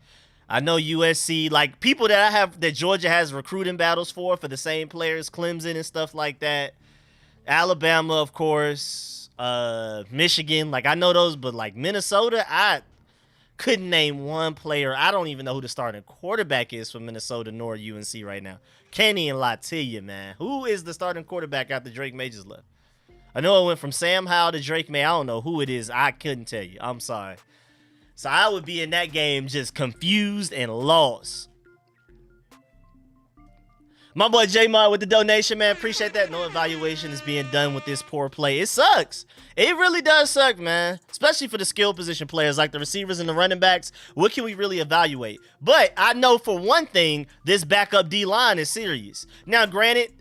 [SPEAKER 1] I know USC. Like people that Georgia has recruiting battles for the same players, Clemson and stuff like that. Alabama, of course, Michigan. Like I know those, but like Minnesota, I couldn't name one player. I don't even know who the starting quarterback is for Minnesota nor UNC right now. Can't even lie to you, man. Who is the starting quarterback after Drake May just left? I know it went from Sam Howell to Drake May. I don't know who it is. I couldn't tell you. I'm sorry. So I would be in that game just confused and lost. My boy J-Mod with the donation, man. Appreciate that. No evaluation is being done with this poor play. It sucks. It really does suck, man. Especially for the skill position players like the receivers and the running backs. What can we really evaluate? But I know for one thing, this backup D-line is serious. Now, granted,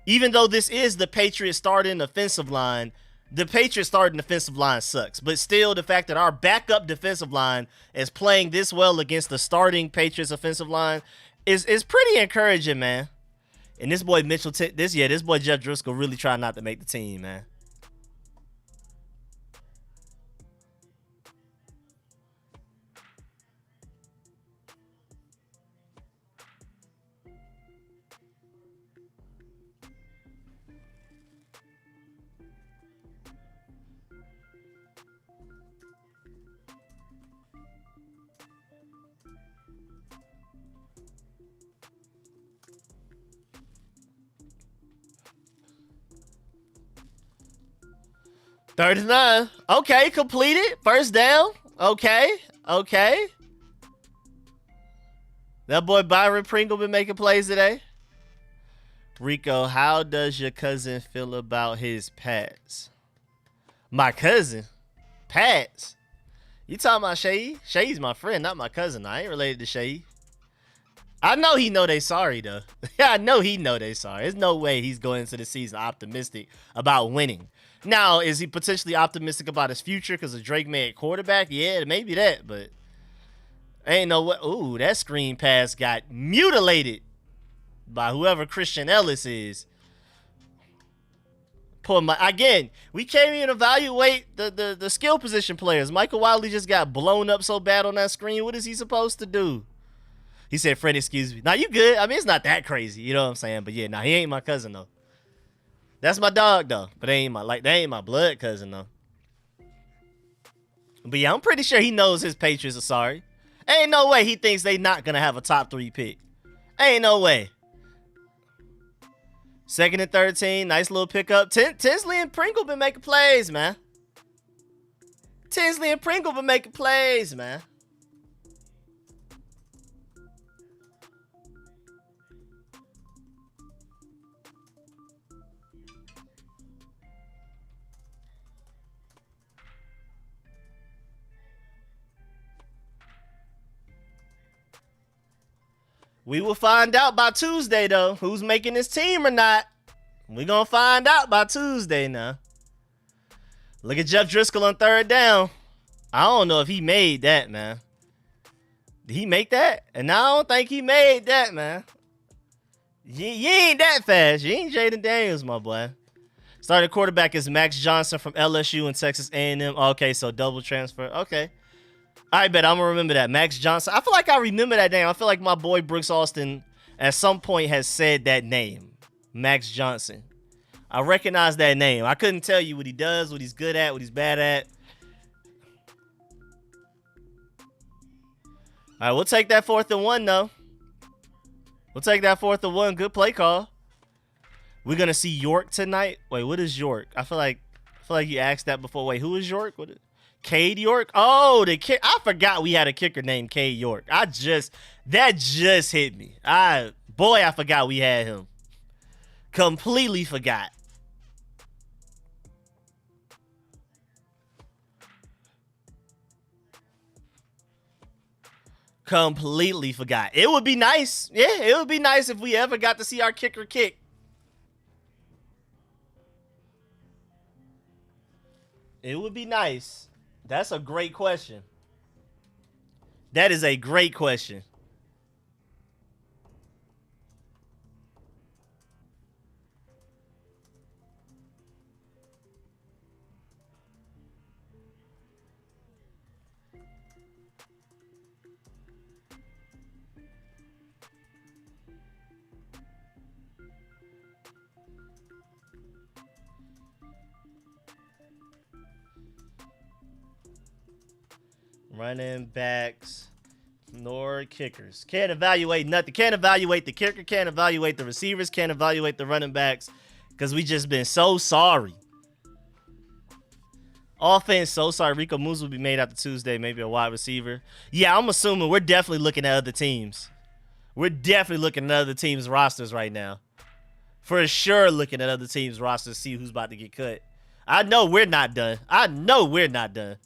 [SPEAKER 1] even though this is the Patriots starting offensive line, the Patriots starting defensive line sucks. But still, the fact that our backup defensive line is playing this well against the starting Patriots offensive line is pretty encouraging, man. And this boy Mitchell, this boy Jeff Driscoll really trying not to make the team, man. Third and 9. Okay, completed. First down. Okay. That boy Byron Pringle been making plays today. Rico, how does your cousin feel about his Pats? My cousin? Pats? You talking about Shay? Shay's my friend, not my cousin. I ain't related to Shay. I know he know they sorry, though. Yeah, I know he know they sorry. There's no way he's going into the season optimistic about winning. Now, is he potentially optimistic about his future because of Drake May at quarterback? Yeah, maybe that, but ain't no way. Ooh, that screen pass got mutilated by whoever Christian Ellis is. Again, we can't even evaluate the skill position players. Michael Wiley just got blown up so bad on that screen. What is he supposed to do? He said, "Friend, excuse me." Now you good. I mean, it's not that crazy. You know what I'm saying? But yeah, he ain't my cousin, though. That's my dog, though. But they ain't my blood cousin, though. But yeah, I'm pretty sure he knows his Patriots are sorry. Ain't no way he thinks they not going to have a top 3 pick. Ain't no way. 2nd and 13. Nice little pickup. Tinsley and Pringle been making plays, man. We will find out by Tuesday, though, who's making this team or not. We're going to find out by Tuesday now. Look at Jeff Driscoll on 3rd down. I don't know if he made that, man. Did he make that? And I don't think he made that, man. You ain't that fast. You ain't Jaden Daniels, my boy. Starting quarterback is Max Johnson from LSU and Texas A&M. Okay, so double transfer. Okay. I bet I'm going to remember that. Max Johnson. I feel like I remember that name. I feel like my boy Brooks Austin at some point has said that name. Max Johnson. I recognize that name. I couldn't tell you what he does, what he's good at, what he's bad at. All right, we'll take that 4th and 1, though. We'll take that 4th and 1. Good play call. We're going to see York tonight. Wait, what is York? I feel like you asked that before. Wait, who is York? What is Cade York? Oh, the kick. I forgot we had a kicker named Cade York. That just hit me. I forgot we had him. Completely forgot. Completely forgot. It would be nice. Yeah, it would be nice if we ever got to see our kicker kick. It would be nice. That's a great question. That is a great question. Running backs nor kickers. Can't evaluate nothing. Can't evaluate the kicker. Can't evaluate the receivers. Can't evaluate the running backs because we just been so sorry. Offense, so sorry. Rico moves will be made after Tuesday. Maybe a wide receiver. Yeah, I'm assuming we're definitely looking at other teams. We're definitely looking at other teams' rosters right now. For sure looking at other teams' rosters to see who's about to get cut. I know we're not done. I know we're not done.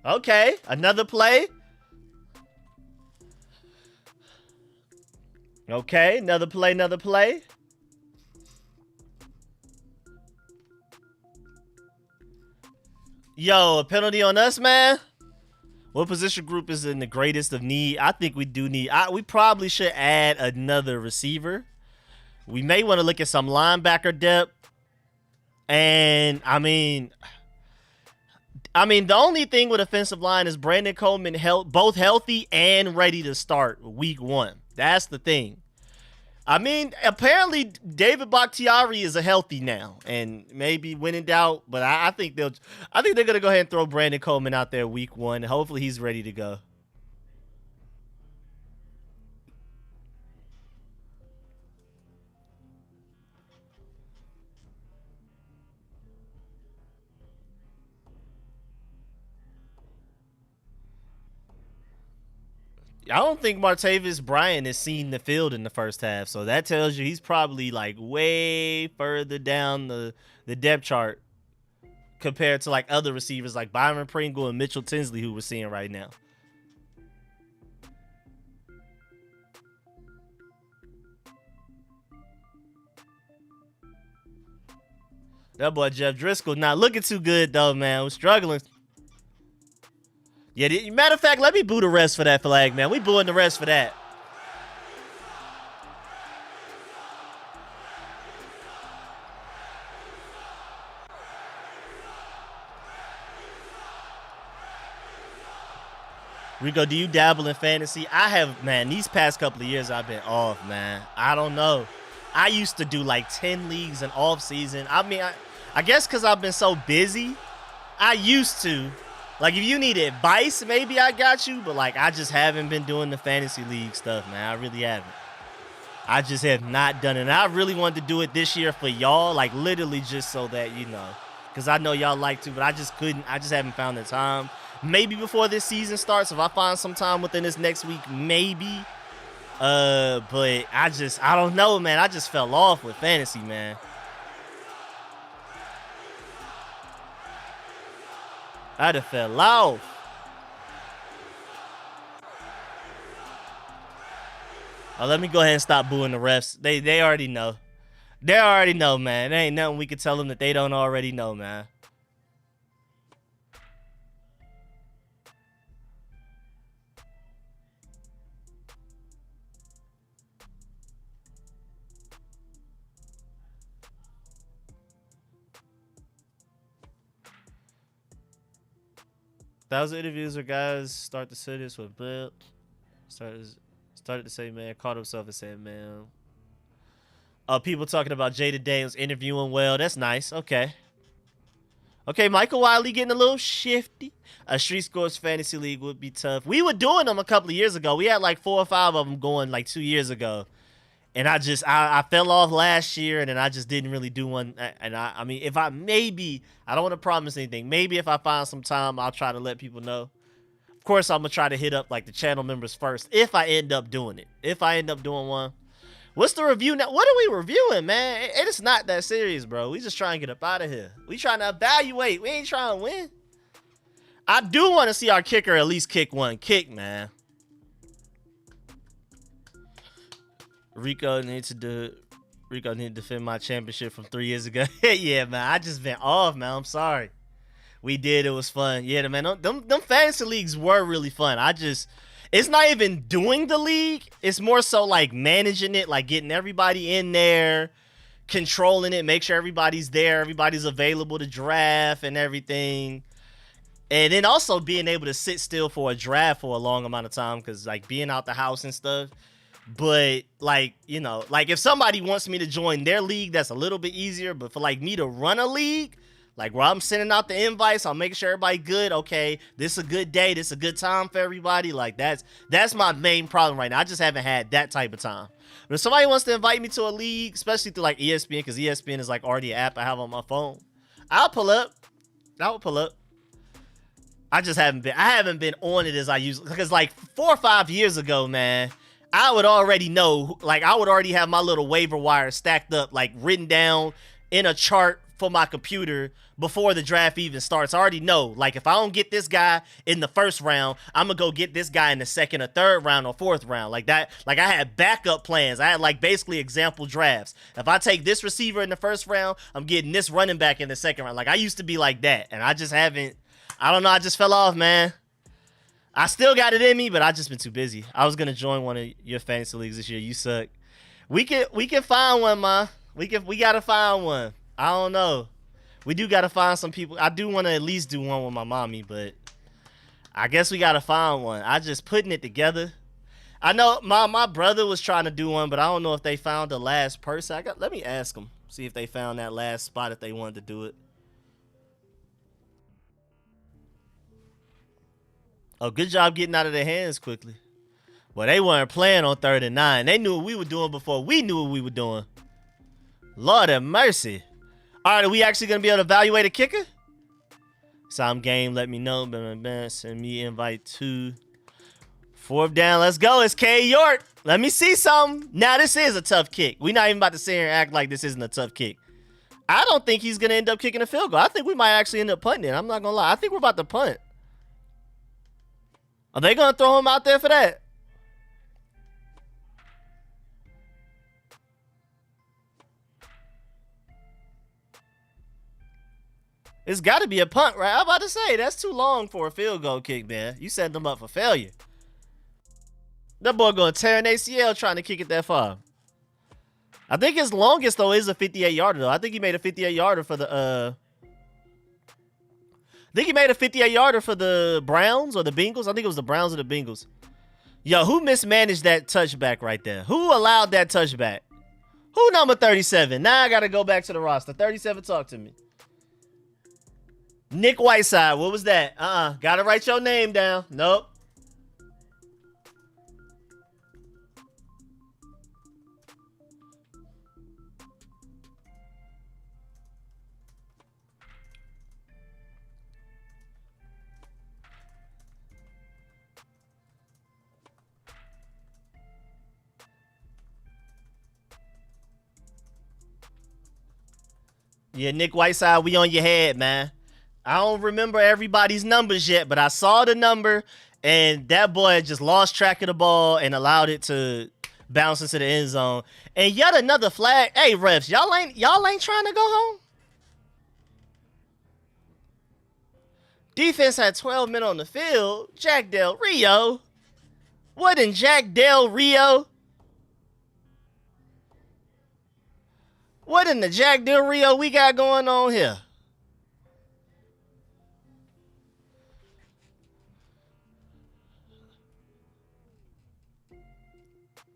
[SPEAKER 1] Okay, another play. Okay, another play, another play. Yo, a penalty on us, man. What position group is in the greatest of need? I think we do need. We probably should add another receiver. We may want to look at some linebacker depth. And I mean, the only thing with offensive line is Brandon Coleman both healthy and ready to start week 1. That's the thing. I mean, apparently David Bakhtiari is a healthy now, and maybe when in doubt, but I think they're gonna go ahead and throw Brandon Coleman out there week 1. Hopefully he's ready to go. I don't think Martavis Bryant has seen the field in the first half, so that tells you he's probably like way further down the depth chart compared to like other receivers like Byron Pringle and Mitchell Tinsley who we're seeing right now. That boy Jeff Driscoll not looking too good though, man. We're struggling. Yeah, matter of fact, let me boo the rest for that flag, man. We booing the rest for that. Rico, do you dabble in fantasy? I have, man. These past couple of years, I've been off, man. I don't know. I used to do like 10 leagues in off season. I mean, I guess because I've been so busy, I used to. Like, if you need advice, maybe I got you. But, like, I just haven't been doing the fantasy league stuff, man. I really haven't. I just have not done it. And I really wanted to do it this year for y'all. Like, literally just so that, you know. Because I know y'all like to, but I just couldn't. I just haven't found the time. Maybe before this season starts, if I find some time within this next week, maybe. But I don't know, man. I just fell off with fantasy, man. I'd have fell off. Oh, let me go ahead and stop booing the refs. They already know. They already know, man. There ain't nothing we could tell them that they don't already know, man. Thousand interviews where guys start to say this with Bill. Started to say, man, caught himself and said, man. People talking about Jada Daniels interviewing well. That's nice. Okay. Okay, Michael Wiley getting a little shifty. A Street Scores Fantasy League would be tough. We were doing them a couple of years ago. We had like 4 or 5 of them going like 2 years ago. And I fell off last year, and then I just didn't really do one. And I mean, if I don't want to promise anything. Maybe if I find some time, I'll try to let people know. Of course, I'm going to try to hit up like the channel members first if I end up doing it. If I end up doing one. What's the review now? What are we reviewing, man? It's not that serious, bro. We just trying to get up out of here. We trying to evaluate. We ain't trying to win. I do want to see our kicker at least kick one kick, man. Rico needs to defend my championship from 3 years ago. Yeah, man. I just been off, man. I'm sorry. We did. It was fun. Yeah, man. Them fantasy leagues were really fun. It's not even doing the league. It's more so like managing it, like getting everybody in there, controlling it, make sure everybody's there, everybody's available to draft and everything. And then also being able to sit still for a draft for a long amount of time, because like being out the house and stuff. But like, you know, like if somebody wants me to join their league, that's a little bit easier. But for like me to run a league, like where I'm sending out the invites, I'll make sure everybody good. Okay, this is a good day. This is a good time for everybody. Like that's my main problem right now. I just haven't had that type of time. But if somebody wants to invite me to a league, especially through like ESPN, because ESPN is like already an app I have on my phone, I'll pull up. I will pull up. I haven't been on it as I usually, because like 4 or 5 years ago, man, I would already know, like I would already have my little waiver wire stacked up, like written down in a chart for my computer before the draft even starts. I already know, like if I don't get this guy in the first round, I'm gonna go get this guy in the second or third round or fourth round. Like that, like I had backup plans. I had like basically example drafts. If I take this receiver in the first round, I'm getting this running back in the second round. Like I used to be like that, and I just haven't. I don't know. I just fell off, man. I still got it in me, but I just been too busy. I was gonna join one of your fantasy leagues this year. You suck. We can find one, ma. We gotta find one. I don't know. We do gotta find some people. I do want to at least do one with my mommy, but I guess we gotta find one. I just putting it together. I know my brother was trying to do one, but I don't know if they found the last person. Let me ask them, see if they found that last spot if they wanted to do it. Oh, good job getting out of their hands quickly. Well, they weren't playing on 3rd and 9. They knew what we were doing before we knew what we were doing. Lord have mercy. All right, are we actually going to be able to evaluate a kicker? Some game, let me know. Send me invite to 4th down. Let's go. It's K. York. Let me see something. Now, this is a tough kick. We're not even about to sit here and act like this isn't a tough kick. I don't think he's going to end up kicking a field goal. I think we might actually end up punting it. I'm not going to lie. I think we're about to punt. Are they going to throw him out there for that? It's got to be a punt, right? I'm about to say, that's too long for a field goal kick, man. You set them up for failure. That boy going to tear an ACL trying to kick it that far. I think his longest, though, is a 58-yarder, though. I think he made a 58-yarder for the, I think he made a 58-yarder for the Browns or the Bengals. I think it was the Browns or the Bengals. Yo, who mismanaged that touchback right there? Who allowed that touchback? Who number 37? Now I got to go back to the roster. 37, talk to me. Nick Whiteside. What was that? Got to write your name down. Nope. Yeah, Nick Whiteside, we on your head, man. I don't remember everybody's numbers yet, but I saw the number, and that boy just lost track of the ball and allowed it to bounce into the end zone. And yet another flag. Hey, refs, y'all ain't trying to go home? Defense had 12 men on the field. Jack Del Rio. What in Jack Del Rio? What in the Jack Del Rio we got going on here?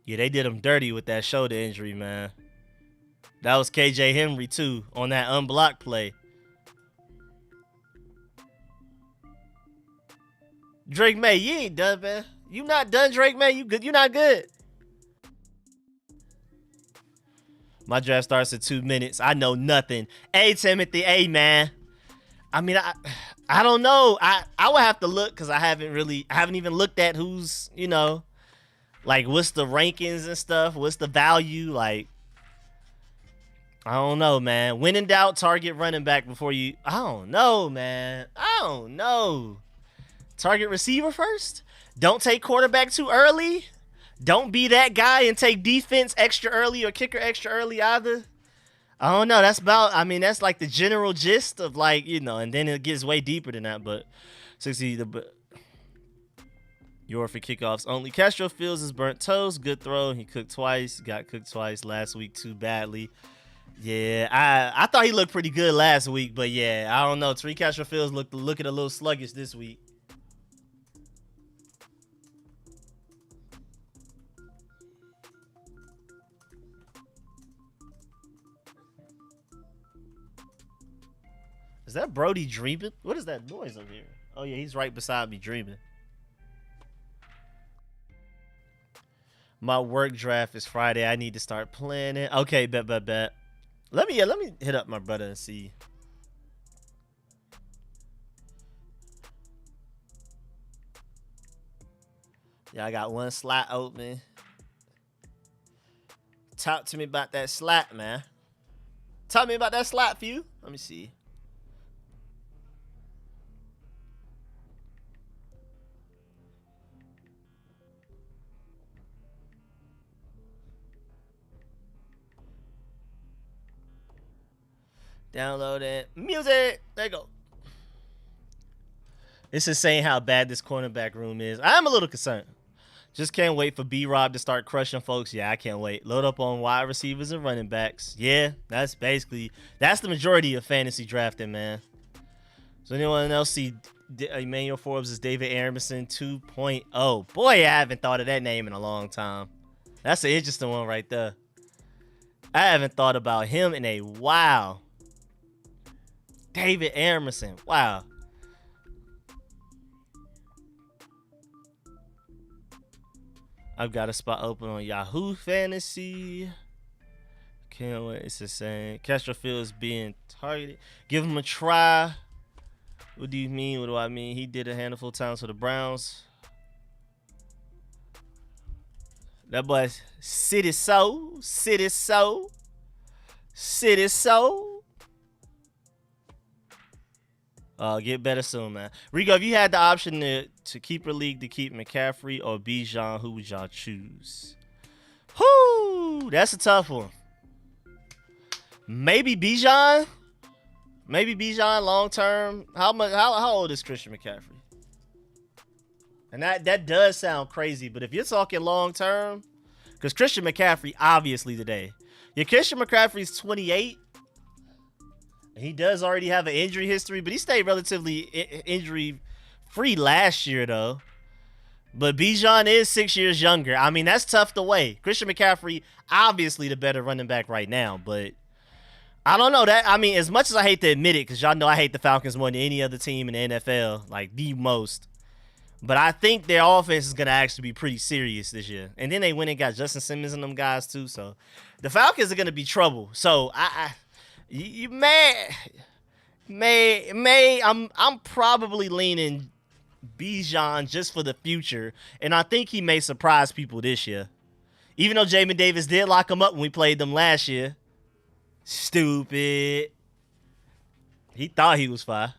[SPEAKER 1] Yeah, they did him dirty with that shoulder injury, man. That was KJ Henry, too, on that unblocked play. Drake May, you ain't done, man. You not done, Drake May. You good? You not good. My draft starts in 2 minutes. I know nothing. Hey, Timothy. Hey, man. I mean, I don't know. I would have to look because I haven't even looked at who's, you know. Like, what's the rankings and stuff? What's the value? Like, I don't know, man. When in doubt, target running back before you. I don't know, man. I don't know. Target receiver first. Don't take quarterback too early. Don't be that guy and take defense extra early or kicker extra early either. I don't know. That's about, I mean, that's like the general gist of, like, you know, and then it gets way deeper than that. But 60, you're for kickoffs only. Castro Fields is burnt toast. Good throw. He cooked twice. Got cooked twice last week too badly. Yeah, I thought he looked pretty good last week, but yeah, I don't know. Tariq Castro Fields looking a little sluggish this week. Is that Brody dreaming? What is that noise over here? Oh yeah, he's right beside me dreaming. My work draft is Friday. I need to start planning. Okay, bet. Let me hit up my brother and see. Yeah, I got one slot open. Talk to me about that slot, man. Talk to me about that slot for you. Let me see. Download it. Music. There you go. It's insane how bad this cornerback room is. I'm a little concerned. Just can't wait for B-Rob to start crushing folks. Yeah, I can't wait. Load up on wide receivers and running backs. Yeah, that's the majority of fantasy drafting, man. So anyone else see Emmanuel Forbes is David Aronson 2.0? Boy, I haven't thought of that name in a long time. That's an interesting one right there. I haven't thought about him in a while. David Aronson. Wow. I've got a spot open on Yahoo Fantasy. Can't wait. It's the same. Castro Fields being targeted. Give him a try. What do you mean? What do I mean? He did a handful of times for the Browns. That boy, City Soul. Get better soon, man. Rico, if you had the option to keep your league to keep McCaffrey or Bijan, who would y'all choose? Whoo, that's a tough one. Maybe Bijan. Long term. How old is Christian McCaffrey? And that does sound crazy, but if you're talking long term, because Christian McCaffrey obviously today, Christian McCaffrey's 28. He does already have an injury history, but he stayed relatively injury-free last year, though. But Bijan is 6 years younger. I mean, that's tough to weigh. Christian McCaffrey, obviously the better running back right now, but I don't know. I mean, as much as I hate to admit it, because y'all know I hate the Falcons more than any other team in the NFL, like the most. But I think their offense is going to actually be pretty serious this year. And then they went and got Justin Simmons and them guys, too. So the Falcons are going to be trouble. So You I'm probably leaning Bijan just for the future, and I think he may surprise people this year. Even though Jamin Davis did lock him up when we played them last year. Stupid. He thought he was fine.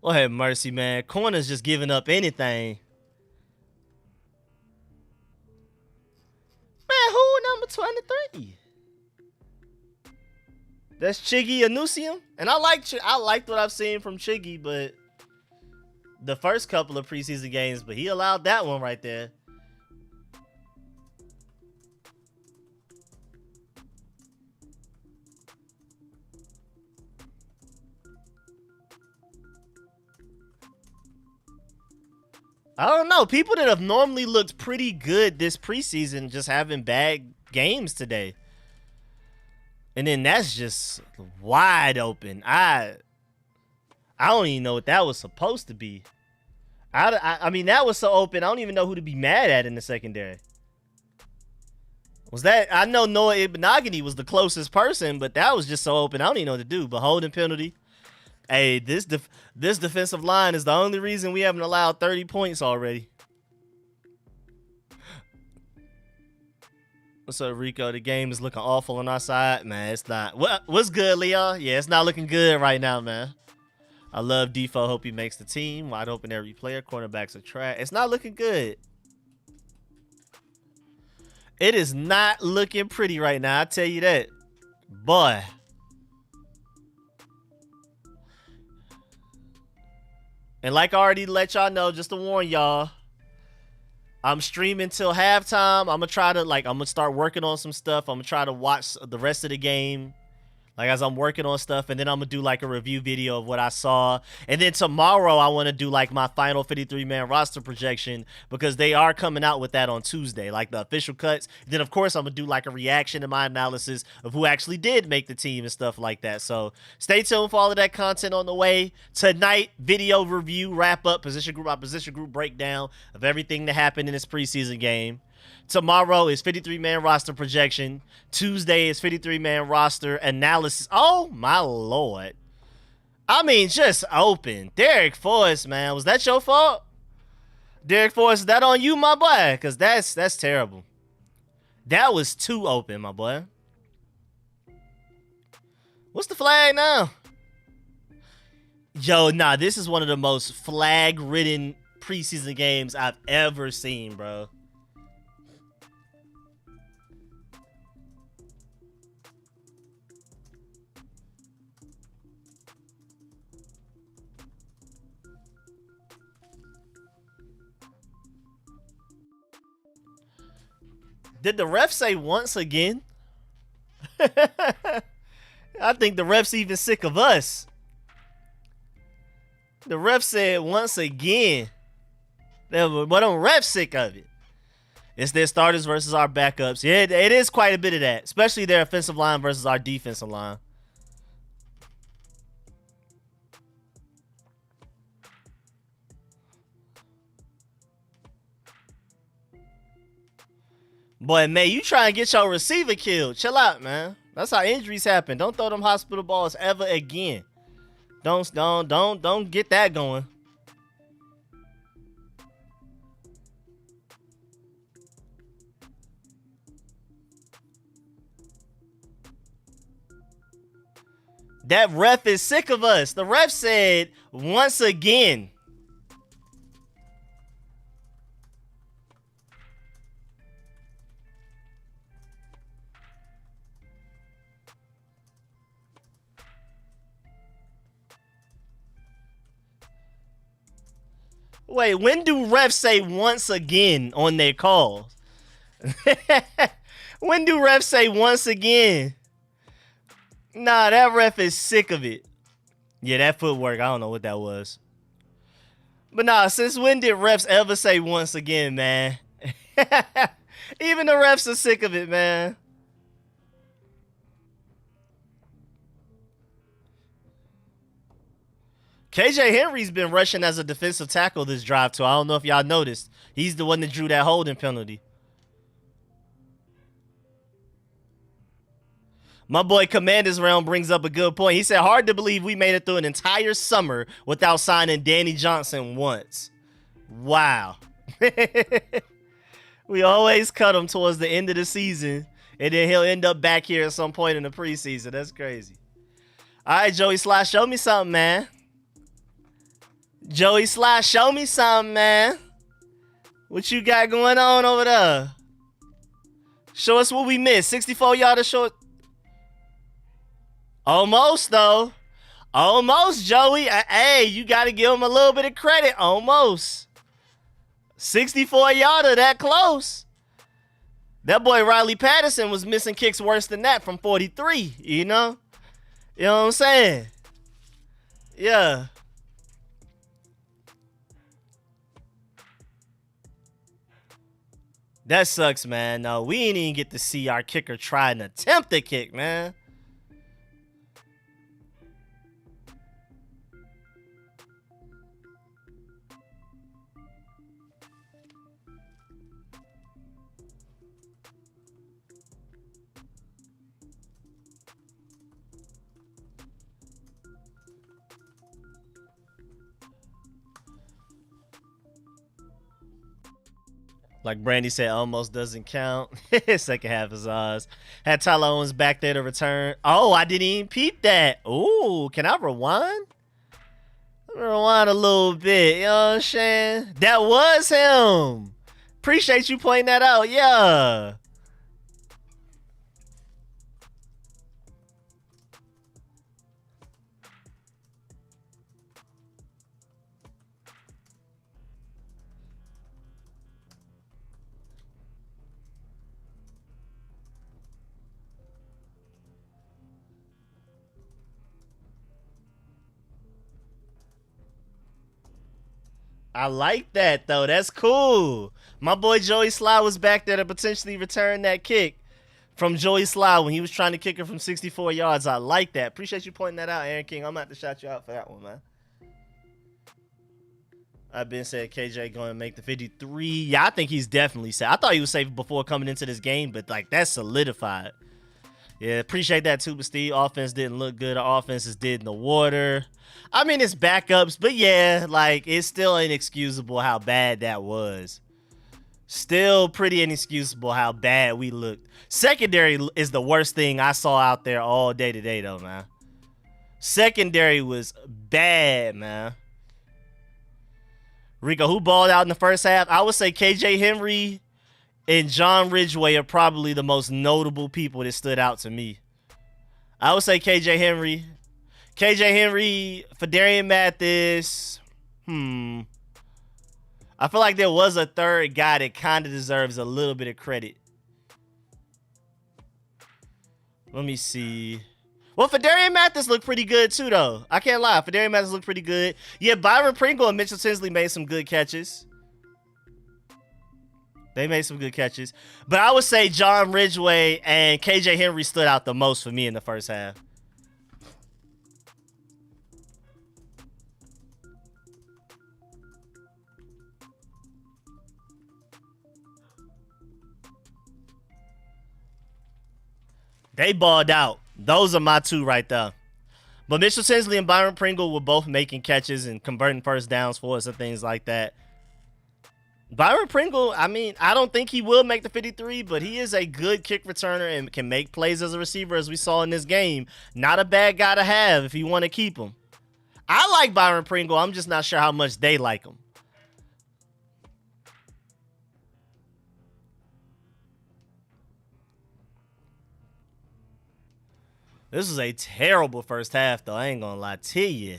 [SPEAKER 1] Lord have mercy, man. Corner's just giving up anything. Man, who number 23? That's Chiggy Anusium. And I liked what I've seen from Chiggy, but the first couple of preseason games, but he allowed that one right there. I don't know. People that have normally looked pretty good this preseason just having bad games today. And then that's just wide open. I don't even know what that was supposed to be. I mean, that was so open. I don't even know who to be mad at in the secondary. Was that? I know Noah Ibenogany was the closest person, but that was just so open. I don't even know what to do. But holding penalty. Hey, this defensive line is the only reason we haven't allowed 30 points already. What's up, Rico? The game is looking awful on our side. Man, it's not. What's good, Leo? Yeah, it's not looking good right now, man. I love Defoe. Hope he makes the team. Wide open every player. Cornerbacks are trash. It's not looking good. It is not looking pretty right now. I tell you that. Boy. And like I already let y'all know, just to warn y'all, I'm streaming till halftime. I'm gonna start working on some stuff. I'm gonna try to watch the rest of the game, like as I'm working on stuff, and then I'm gonna do like a review video of what I saw. And then tomorrow I want to do like my final 53-man roster projection, because they are coming out with that on Tuesday, like the official cuts. And then of course I'm gonna do like a reaction to my analysis of who actually did make the team and stuff like that. So stay tuned for all of that content on the way. Tonight, video review, wrap up, position group by position group breakdown of everything that happened in this preseason game. Tomorrow is 53-man roster projection. Tuesday is 53-man roster analysis. Oh, my Lord. I mean, just open. Derek Forrest, man. Was that your fault? Derek Forrest, is that on you, my boy? Because that's terrible. That was too open, my boy. What's the flag now? Yo, nah, this is one of the most flag-ridden preseason games I've ever seen, bro. Did the ref say once again? I think the ref's even sick of us. The ref said once again. But them refs sick of it. It's their starters versus our backups. Yeah, it is quite a bit of that, especially their offensive line versus our defensive line. Boy, man, you try and get your receiver killed. Chill out, man. That's how injuries happen. Don't throw them hospital balls ever again. Don't get that going. That ref is sick of us. The ref said once again. Wait, when do refs say once again on their calls? When do refs say once again? Nah, that ref is sick of it. Yeah, that footwork, I don't know what that was. But nah, since when did refs ever say once again, man? Even the refs are sick of it, man. KJ Henry's been rushing as a defensive tackle this drive, too. I don't know if y'all noticed. He's the one that drew that holding penalty. My boy Commander's Realm brings up a good point. He said, hard to believe we made it through an entire summer without signing Danny Johnson once. Wow. We always cut him towards the end of the season, and then he'll end up back here at some point in the preseason. That's crazy. All right, Joey Sly, show me something, man. Joey Sly, show me something, man. What you got going on over there? Show us what we missed. 64-yarder short. Almost, though. Almost, Joey. Hey, you got to give him a little bit of credit. Almost. 64-yarder, that close. That boy Riley Patterson was missing kicks worse than that from 43, you know? You know what I'm saying? Yeah. That sucks, man. No, we ain't even get to see our kicker try and attempt a kick, man. Like Brandy said, almost doesn't count. Second half is ours. Had Tyler Owens back there to return. Oh, I didn't even peep that. Ooh, can I rewind? Rewind a little bit. You know what I'm saying? That was him. Appreciate you pointing that out. Yeah. I like that, though. That's cool. My boy Joey Sly was back there to potentially return that kick from Joey Sly when he was trying to kick it from 64 yards. I like that. Appreciate you pointing that out, Aaron King. I'm going to have to shout you out for that one, man. I've been said KJ going to make the 53. Yeah, I think he's definitely safe. I thought he was safe before coming into this game, but, like, that's solidified. Yeah, appreciate that too, but Steve. Offense didn't look good. Our offense is dead in the water. I mean, it's backups, but yeah, like, it's still inexcusable how bad that was. Still pretty inexcusable how bad we looked. Secondary is the worst thing I saw out there all day today, though, man. Secondary was bad, man. Rico, who balled out in the first half? I would say KJ Henry and John Ridgeway are probably the most notable people that stood out to me. I would say KJ Henry. KJ Henry, Fadarian Mathis. I feel like there was a third guy that kind of deserves a little bit of credit. Let me see. Well, Fadarian Mathis looked pretty good too, though. I can't lie. Fadarian Mathis looked pretty good. Yeah, Byron Pringle and Mitchell Tinsley made some good catches. They made some good catches. But I would say John Ridgeway and KJ Henry stood out the most for me in the first half. They balled out. Those are my two right there. But Mitchell Tinsley and Byron Pringle were both making catches and converting first downs for us and things like that. Byron Pringle, I mean, I don't think he will make the 53, but he is a good kick returner and can make plays as a receiver, as we saw in this game. Not a bad guy to have if you want to keep him. I like Byron Pringle. I'm just not sure how much they like him. This was a terrible first half, though. I ain't going to lie to you.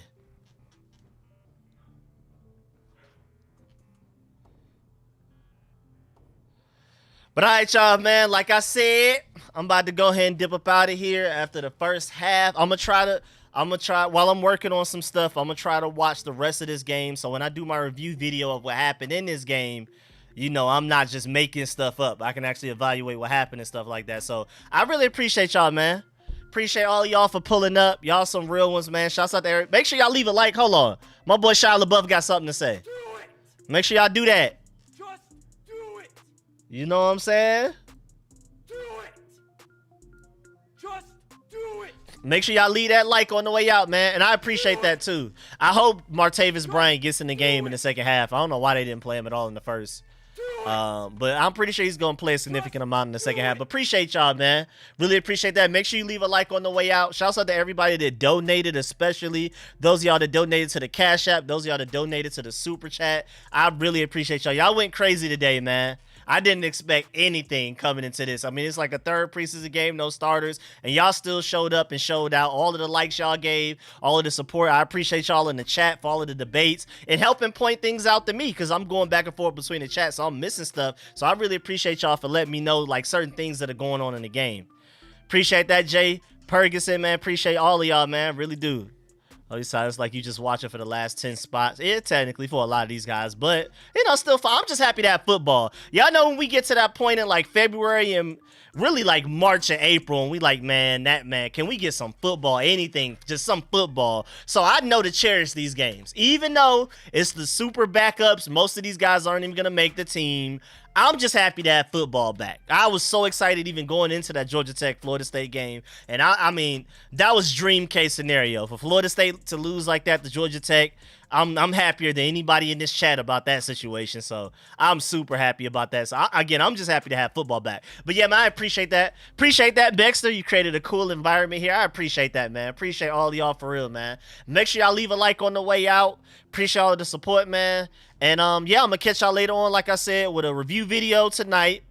[SPEAKER 1] But all right, y'all, man. Like I said, I'm about to go ahead and dip up out of here after the first half. I'm gonna try while I'm working on some stuff. I'm gonna try to watch the rest of this game. So when I do my review video of what happened in this game, you know, I'm not just making stuff up. I can actually evaluate what happened and stuff like that. So I really appreciate y'all, man. Appreciate all y'all for pulling up. Y'all some real ones, man. Shouts out to Eric. Make sure y'all leave a like. Hold on. My boy Shia LaBeouf got something to say. Make sure y'all do that.
[SPEAKER 2] Just do it.
[SPEAKER 1] You know what I'm saying?
[SPEAKER 2] Do it. Just do it.
[SPEAKER 1] Make sure y'all leave that like on the way out, man. And I appreciate that, too. I hope Martavis Bryant gets in the game in the second half. I don't know why they didn't play him at all in the first. But I'm pretty sure he's going to play a significant amount in the second half. But appreciate y'all, man. Really appreciate that. Make sure you leave a like on the way out. Shouts out to everybody that donated, especially those of y'all that donated to the Cash App, those of y'all that donated to the Super Chat. I really appreciate y'all. Y'all went crazy today, man. I didn't expect anything coming into this. I mean, it's like a third preseason game, no starters, and y'all still showed up and showed out. All of the likes y'all gave, all of the support. I appreciate y'all in the chat for all of the debates and helping point things out to me because I'm going back and forth between the chat, so I'm missing stuff. So I really appreciate y'all for letting me know like certain things that are going on in the game. Appreciate that, Jay Pergerson, man. Appreciate all of y'all, man. Really do. Oh, it sounds like you just watching for the last 10 spots. Yeah, technically for a lot of these guys, but you know, still fun. I'm just happy to have football. Y'all know when we get to that point in like February and really like March and April, and we like, man, can we get some football? Anything, just some football. So I know to cherish these games, even though it's the super backups. Most of these guys aren't even gonna make the team. I'm just happy to have football back. I was so excited even going into that Georgia Tech Florida State game. And I mean, that was dream case scenario for Florida State to lose like that to Georgia Tech. I'm happier than anybody in this chat about that situation. So I'm super happy about that. So again, I'm just happy to have football back. But yeah, man, I appreciate that. Appreciate that, Dexter. You created a cool environment here. I appreciate that, man. Appreciate all of y'all for real, man. Make sure y'all leave a like on the way out. Appreciate all of the support, man. And yeah, I'm gonna catch y'all later on, like I said, with a review video tonight.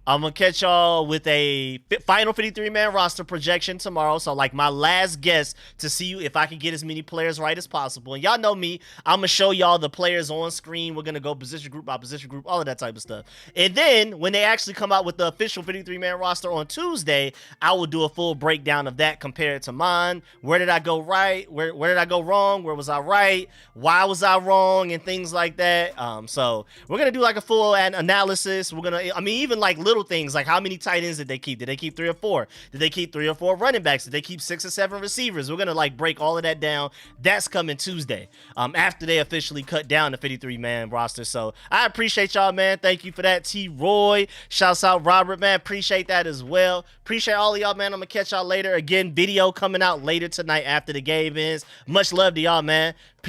[SPEAKER 1] I'm going to catch y'all with a final 53-man roster projection tomorrow. So, like, my last guess to see if I can get as many players right as possible. And y'all know me. I'm going to show y'all the players on screen. We're going to go position group by position group, all of that type of stuff. And then, when they actually come out with the official 53-man roster on Tuesday, I will do a full breakdown of that compared to mine. Where did I go right? Where did I go wrong? Where was I right? Why was I wrong? And things like that. So, we're going to do, like, a full analysis. We're going to, I mean, even, like, little things like how many tight ends did they keep? Did they keep 3 or 4? Did they keep 3 or 4 running backs? Did they keep 6 or 7 receivers? We're gonna like break all of that down. That's coming Tuesday, after they officially cut down the 53-man roster. So I appreciate y'all, man. Thank you for that. T. Roy, shouts out Robert, man. Appreciate that as well. Appreciate all of y'all, man. I'm gonna catch y'all later. Again, video coming out later tonight after the game ends. Much love to y'all, man. Peace.